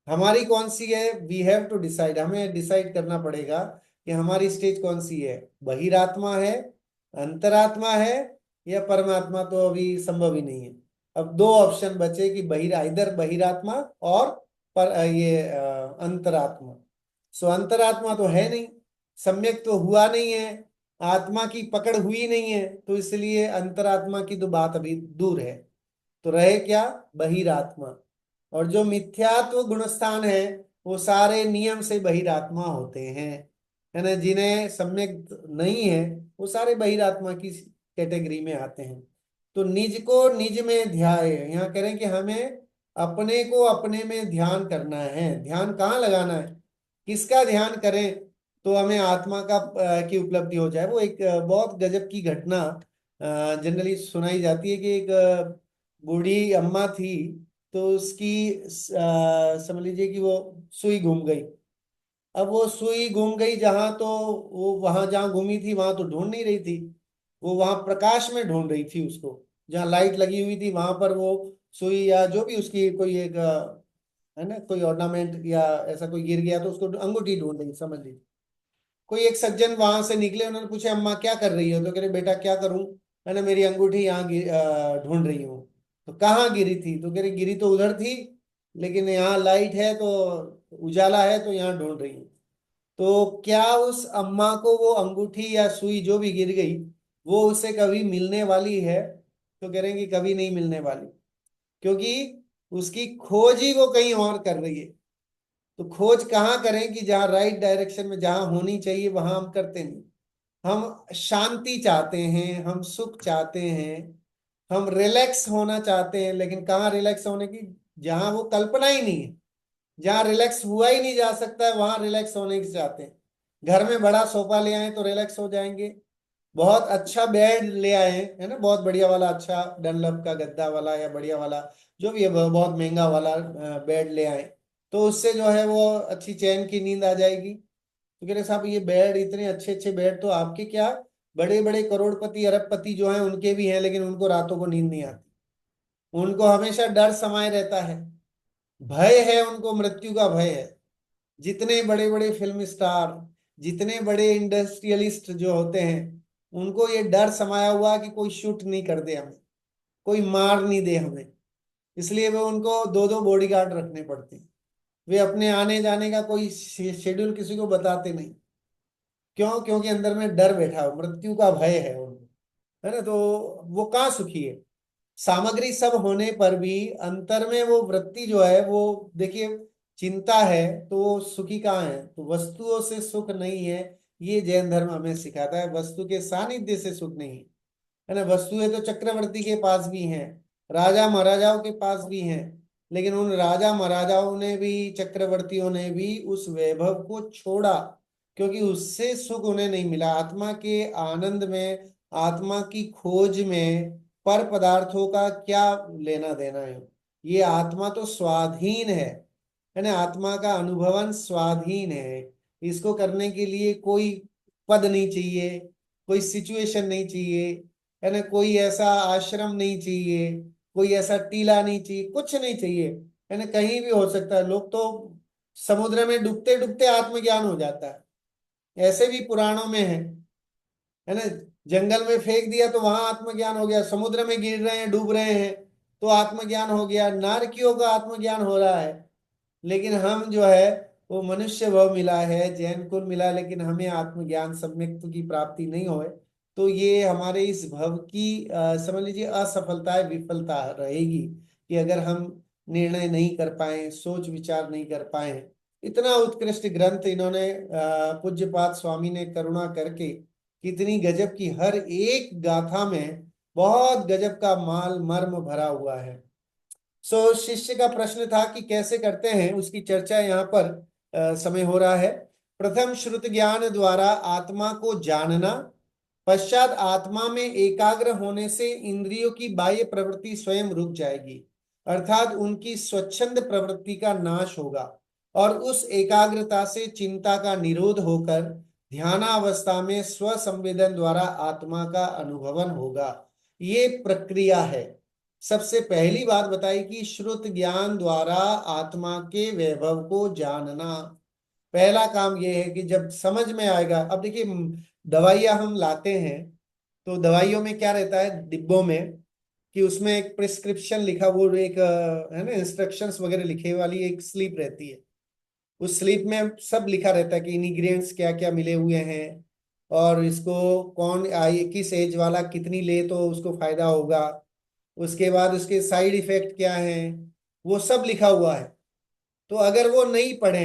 हमारी कौन सी है? वी हैव टू डिसाइड, हमें डिसाइड करना पड़ेगा कि हमारी स्टेज कौन सी है। बहिरात्मा है, अंतरात्मा है, या परमात्मा? तो अभी संभव ही नहीं है। अब 2 ऑप्शन बचे कि इधर बहिरात्मा और ये अंतरात्मा। सो अंतरात्मा तो है नहीं, सम्यक तो हुआ नहीं है, आत्मा की पकड़ हुई नहीं है, तो इसलिए अंतरात्मा की तो बात अभी दूर है। तो रहे क्या? बहिरात्मा। और जो मिथ्यात्व गुणस्थान है वो सारे नियम से बहिरात्मा होते हैं, है ना। जिन्हें सम्यक नहीं है वो सारे बहिरात्मा की कैटेगरी में आते हैं। तो निज को निज में ध्याय, यहाँ कह रहे हैं कि हमें अपने को अपने में ध्यान करना है। ध्यान कहाँ लगाना है, किसका ध्यान करें तो हमें आत्मा का की उपलब्धि हो जाए? वो एक बहुत गजब की घटना जनरली सुनाई जाती है कि एक बूढ़ी अम्मा थी, तो उसकी समझ लीजिए कि वो सुई घूम गई। अब वो सुई घूम गई जहां, तो वो वहां जहां घूमी थी वहां तो ढूंढ नहीं रही थी। वो वहां प्रकाश में ढूंढ रही थी उसको, जहां लाइट लगी हुई थी वहां पर वो सुई या जो भी उसकी कोई एक है ना, कोई ऑर्नामेंट या ऐसा कोई गिर गया तो उसको अंगूठी ढूंढ रही, समझ लीजिए। कोई एक सज्जन वहां से निकले, उन्होंने पूछा अम्मा क्या कर रही हो, तो कह रहे बेटा क्या करूं, मैंने मेरी अंगूठी यहाँ ढूंढ रही हूँ। तो कहाँ गिरी थी, तो कह रही गिरी तो उधर थी, लेकिन यहाँ लाइट है तो उजाला है तो यहाँ ढूंढ रही हूँ। तो क्या उस अम्मा को वो अंगूठी या सुई जो भी गिर गई, वो उसे कभी मिलने वाली है? तो कह रहे हैं कि कभी नहीं मिलने वाली, क्योंकि उसकी खोज ही वो कहीं और कर रही है। तो खोज कहाँ करें कि जहाँ राइट डायरेक्शन में जहाँ होनी चाहिए वहां हम करते नहीं। हम शांति चाहते हैं, हम सुख चाहते हैं, हम रिलैक्स होना चाहते हैं, लेकिन कहाँ रिलैक्स होने की, जहां वो कल्पना ही नहीं है, जहां रिलैक्स हुआ ही नहीं जा सकता है वहां रिलैक्स होने की चाहते हैं। घर में बड़ा सोफा ले आए तो रिलैक्स हो जाएंगे, बहुत अच्छा बेड ले आए है ना, बहुत बढ़िया वाला, अच्छा डनलप का गद्दा वाला या बढ़िया वाला जो भी है, बहुत महंगा वाला बेड ले आए, तो उससे जो है वो अच्छी चैन की नींद आ जाएगी। तो कह रहे साहब ये बेड, इतने अच्छे अच्छे बेड तो आपके क्या, बड़े बड़े करोड़पति अरबपति जो हैं उनके भी हैं, लेकिन उनको रातों को नींद नहीं आती। उनको हमेशा डर समाये रहता है, भय है, उनको मृत्यु का भय है। जितने बड़े बड़े फिल्म स्टार, जितने बड़े इंडस्ट्रियलिस्ट जो होते हैं, उनको ये डर समाया हुआ कि कोई शूट नहीं कर दे हमें, कोई मार नहीं दे हमें, इसलिए वे उनको दो दो बॉडीगार्ड रखने पड़ते हैं। वे अपने आने जाने का कोई शेड्यूल किसी को बताते नहीं। क्यों? क्योंकि अंदर में डर बैठा हो, मृत्यु का भय है उनको, है ना। तो वो कहाँ सुखी है? सामग्री सब होने पर भी अंतर में वो वृत्ति जो है वो, देखिए, चिंता है तो वो सुखी कहाँ है? तो वस्तुओं से सुख नहीं है, ये जैन धर्म हमें सिखाता है। वस्तु के सानिध्य से सुख नहीं है ना। वस्तुएं तो चक्रवर्ती के पास भी हैं, राजा महाराजाओं के पास भी हैं, लेकिन उन राजा महाराजाओं ने भी, चक्रवर्तियों ने भी उस वैभव को छोड़ा, क्योंकि उससे सुख उन्हें नहीं मिला। आत्मा के आनंद में, आत्मा की खोज में पर पदार्थों का क्या लेना देना है? ये आत्मा तो स्वाधीन है ना। आत्मा का अनुभवन स्वाधीन है। इसको करने के लिए कोई पद नहीं चाहिए, कोई सिचुएशन नहीं चाहिए, है ना, कोई ऐसा आश्रम नहीं चाहिए, कोई ऐसा टीला नहीं चाहिए, कुछ नहीं चाहिए, है ना। कहीं भी हो सकता है। लोग तो समुद्र में डूबते डूबते आत्मज्ञान हो जाता है, ऐसे भी पुराणों में है ना। जंगल में फेंक दिया तो वहां आत्मज्ञान हो गया, समुद्र में गिर रहे हैं, डूब रहे हैं तो आत्मज्ञान हो गया, नारकियों का आत्मज्ञान हो रहा है। लेकिन हम जो है वो मनुष्य भव मिला है, जैन कुल मिला, लेकिन हमें आत्मज्ञान सम्यक्त्व की प्राप्ति नहीं होए, तो ये हमारे इस भव की समझ लीजिए असफलता है, विफलता रहेगी, कि अगर हम निर्णय नहीं कर पाए, सोच विचार नहीं कर पाए। इतना उत्कृष्ट ग्रंथ इन्होंने पूज्यपाद स्वामी ने करुणा करके, कितनी गजब की, हर एक गाथा में बहुत गजब का माल मर्म भरा हुआ है। सो शिष्य का प्रश्न था कि कैसे करते हैं, उसकी चर्चा यहाँ पर समय हो रहा है। प्रथम श्रुत ज्ञान द्वारा आत्मा को जानना, पश्चात आत्मा में एकाग्र होने से इंद्रियों की बाह्य प्रवृत्ति स्वयं रुक जाएगी, अर्थात उनकी स्वच्छंद प्रवृत्ति का नाश होगा, और उस एकाग्रता से चिंता का निरोध होकर ध्यानावस्था में स्व संवेदन द्वारा आत्मा का अनुभवन होगा। ये प्रक्रिया है। सबसे पहली बात बताई कि श्रुत ज्ञान द्वारा आत्मा के वैभव को जानना, पहला काम यह है कि जब समझ में आएगा। अब देखिए, दवाइयां हम लाते हैं तो दवाइयों में क्या रहता है डिब्बों में, कि उसमें एक प्रिस्क्रिप्शन लिखा, वो एक है ना, इंस्ट्रक्शंस वगैरह लिखे वाली एक स्लिप रहती है। उस स्लिप में सब लिखा रहता है कि इंग्रेडिएंट्स क्या क्या मिले हुए हैं, और इसको कौन आई, किस एज वाला कितनी ले तो उसको फायदा होगा, उसके बाद उसके साइड इफेक्ट क्या हैं, वो सब लिखा हुआ है। तो अगर वो नहीं पढ़े,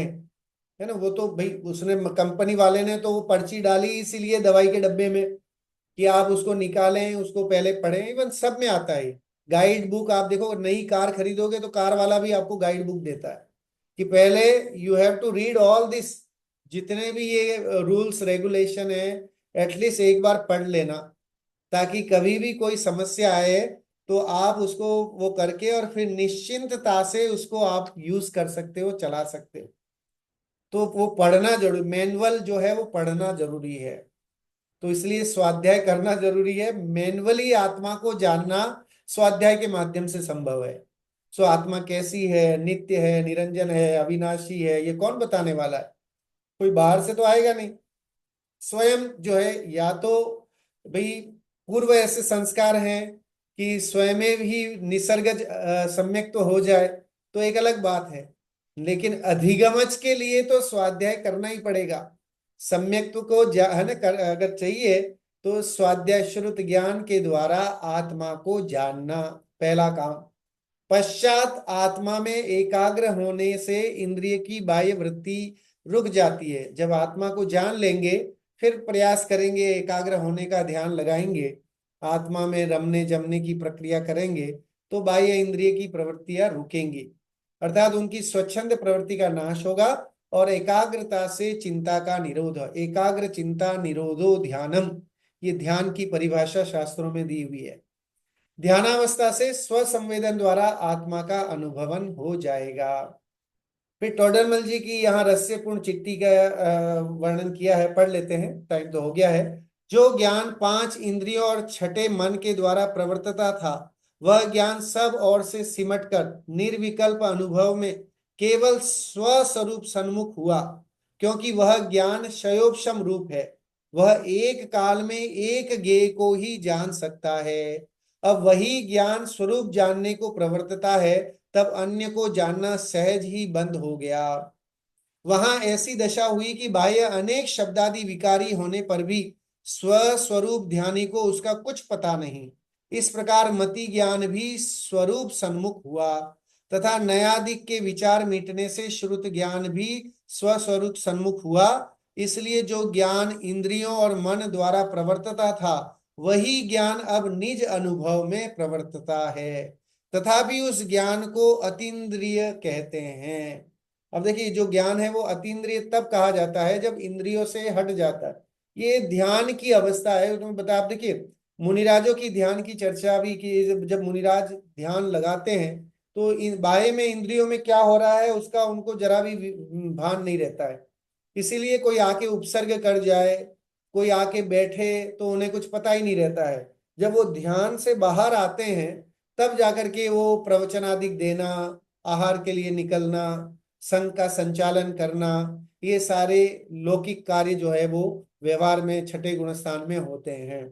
है ना, वो तो भाई उसने, कंपनी वाले ने तो वो पर्ची डाली इसीलिए दवाई के डब्बे में कि आप उसको निकालें, उसको पहले पढ़ें। इवन सब में आता है। गाइड बुक आप देखो, नई कार खरीदोगे तो कार वाला भी आपको गाइड बुक देता है कि पहले you have to read all this, जितने भी ये रूल्स रेगुलेशन है, एटलीस्ट एक बार पढ़ लेना, ताकि कभी भी कोई समस्या आए तो आप उसको वो करके और फिर निश्चिंतता से उसको आप यूज कर सकते हो, चला सकते हो। तो वो पढ़ना जरूरी, मैनुअल जो है वो पढ़ना जरूरी है। तो इसलिए स्वाध्याय करना जरूरी है। मैनुअली आत्मा को जानना स्वाध्याय के माध्यम से संभव है। सो आत्मा कैसी है, नित्य है, निरंजन है, अविनाशी है, ये कौन बताने वाला है? कोई बाहर से तो आएगा नहीं। स्वयं जो है, या तो भाई पूर्व ऐसे संस्कार हैं कि स्वयं ही निसर्गज सम्यक तो हो जाए, तो एक अलग बात है। लेकिन अधिगमच के लिए तो स्वाध्याय करना ही पड़ेगा। सम्यक्त्व को है ना, अगर चाहिए तो स्वाध्याय श्रुत ज्ञान के द्वारा आत्मा को जानना पहला काम। पश्चात आत्मा में एकाग्र होने से इंद्रिय की बाह्य वृत्ति रुक जाती है। जब आत्मा को जान लेंगे, फिर प्रयास करेंगे, एकाग्र होने का ध्यान लगाएंगे, आत्मा में रमने जमने की प्रक्रिया करेंगे, तो बाह्य इंद्रिय की प्रवृत्तियां रुकेंगी, अर्थात उनकी स्वच्छंद प्रवृत्ति का नाश होगा और एकाग्रता से चिंता का निरोध। एकाग्र चिंता निरोधो ध्यानम, ये ध्यान की परिभाषा शास्त्रों में दी हुई है। ध्यानावस्था से स्व संवेदन द्वारा आत्मा का अनुभवन हो जाएगा। फिर टोडरमल जी की यहाँ रहस्यपूर्ण चिट्ठी का वर्णन किया है, पढ़ लेते हैं, टाइम तो हो गया है। जो ज्ञान पांच इंद्रियों और छठे मन के द्वारा प्रवर्तता था, वह ज्ञान सब ओर से सिमटकर निर्विकल्प अनुभव में केवल स्वस्वरूप सन्मुख हुआ, क्योंकि वह ज्ञान क्षयोपशम रूप है। वह एक काल में एक ज्ञेय को ही जान सकता है। अब वही ज्ञान स्वरूप जानने को प्रवर्तता है, तब अन्य को जानना सहज ही बंद हो गया। वहां ऐसी दशा हुई कि बाह्य अनेक शब्दादि विकारी होने पर भी स्वस्वरूप ध्यानी को उसका कुछ पता नहीं। इस प्रकार मति ज्ञान भी स्वरूप सन्मुख हुआ, तथा नयादिक के विचार मिटने से श्रुत ज्ञान भी स्वस्वरूप सन्मुख हुआ। इसलिए जो ज्ञान इंद्रियों और मन द्वारा प्रवर्तता था, वही ज्ञान अब निज अनुभव में प्रवर्तता है। तथापि उस ज्ञान को अतीन्द्रिय कहते हैं। अब देखिए, जो ज्ञान है वो अतीन्द्रिय तब कहा जाता है जब इंद्रियों से हट जाता है। ये ध्यान की अवस्था है। तुम्हें बता, आप देखिए मुनिराजों की ध्यान की चर्चा भी की। जब मुनिराज ध्यान लगाते हैं, तो इन बाह्य में इंद्रियों में क्या हो रहा है उसका उनको जरा भी भान नहीं रहता है। इसीलिए कोई आके उपसर्ग कर जाए, कोई आके बैठे, तो उन्हें कुछ पता ही नहीं रहता है। जब वो ध्यान से बाहर आते हैं, तब जाकर के वो प्रवचन आदि देना, आहार के लिए निकलना, संघ का संचालन करना, ये सारे लौकिक कार्य जो है वो व्यवहार में छठे गुण स्थान में होते हैं।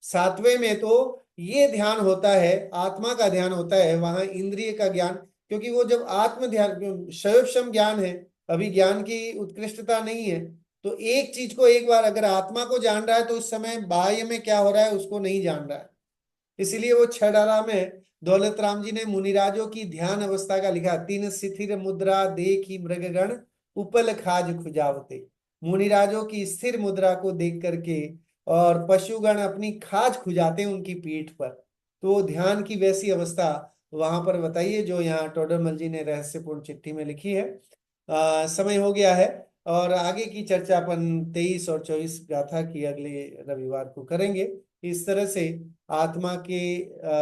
सातवें में तो ये ध्यान होता है, आत्मा का ध्यान होता है, वहां इंद्रिय का ज्ञान, क्योंकि वो जब आत्म ध्यान, शैवक्षम ज्ञान है, अभी ज्ञान की उत्कृष्टता नहीं है। तो एक चीज को एक बार अगर आत्मा को जान रहा है, तो उस समय बाह्य में क्या हो रहा है उसको नहीं जान रहा है। इसीलिए वो छड़ारा में दौलत राम जी ने मुनिराजों की ध्यान अवस्था का लिखा, तीन स्थिर मुद्रा देखी मृगगण उपल खाज खुजावते। मुनिराजों की स्थिर मुद्रा को देख करके और पशुगण अपनी खाज खुजाते हैं उनकी पीठ पर। तो ध्यान की वैसी अवस्था वहां पर बताइए, जो यहाँ टोडरमल जी ने रहस्यपूर्ण चिट्ठी में लिखी है। समय हो गया है, और आगे की चर्चा अपन 23 और 24 गाथा की अगले रविवार को करेंगे। इस तरह से आत्मा के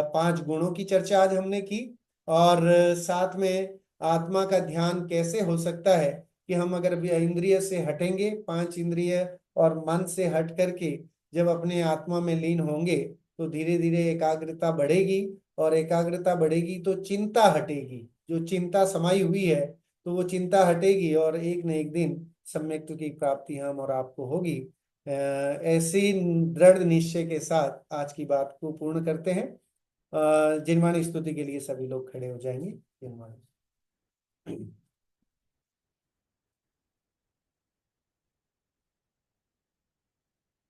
पांच गुणों की चर्चा आज हमने की, और साथ में आत्मा का ध्यान कैसे हो सकता है कि हम अगर भी इंद्रिय से हटेंगे, पांच इंद्रिय और मन से हट करके जब अपने आत्मा में लीन होंगे, तो धीरे धीरे एकाग्रता बढ़ेगी, और एकाग्रता बढ़ेगी तो चिंता हटेगी। जो चिंता समाई हुई है, तो वो चिंता हटेगी, और एक न एक दिन सम्यक्त्व की प्राप्ति हम और आपको होगी। ऐसी दृढ़ निश्चय के साथ आज की बात को पूर्ण करते हैं। जिनवाणी स्तुति के लिए सभी लोग खड़े हो जाएंगे। जिनवाणी।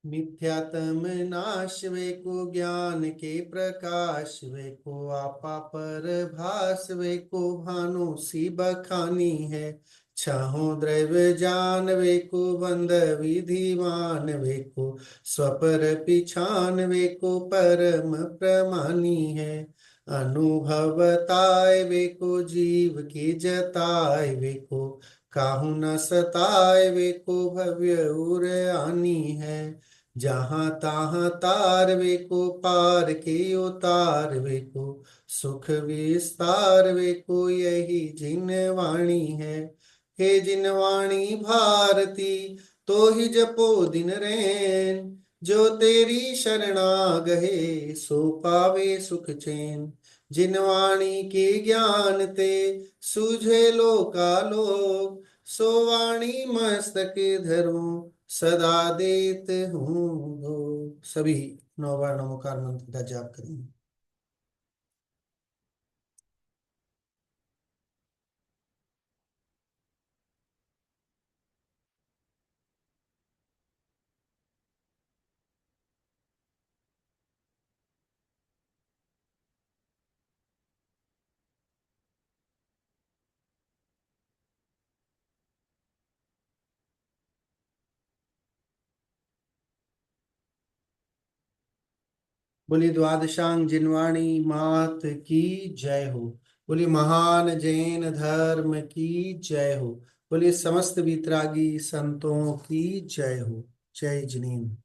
मिथ्यात्म नाश वे को ज्ञान के प्रकाश वे को आपा पर भास वे को भानु सी बखानी है। छहों द्रव्य जान वे को बंद विधिमान वे को स्वपर पिछान वे को परम प्रमानी है। अनुभवताय वे को जीव की जताय वे को काहू न सताय वे को भव्य उर आनी है। जहाँ तहाँ तारवे को, पार के उतारवे को, सुख विस्तारवे को, यही जिनवाणी है। हे जिनवाणी भारती, तो ही जपो दिन रैन, जो तेरी शरणा गए, सो पावे सुख चैन। जिनवाणी के ज्ञान ते, सूझे लोकालोक, सो वाणी मस्तक धरूं, सदा देत हूँ भोग। सभी 9 बार नमोकार मंत्र का जाप करेंगे। बोलिए द्वादशांग जिनवाणी मात की जय हो। बोलिए महान जैन धर्म की जय हो। बोलिए समस्त वितरागी संतों की जय हो। जय जिनेन्द्र।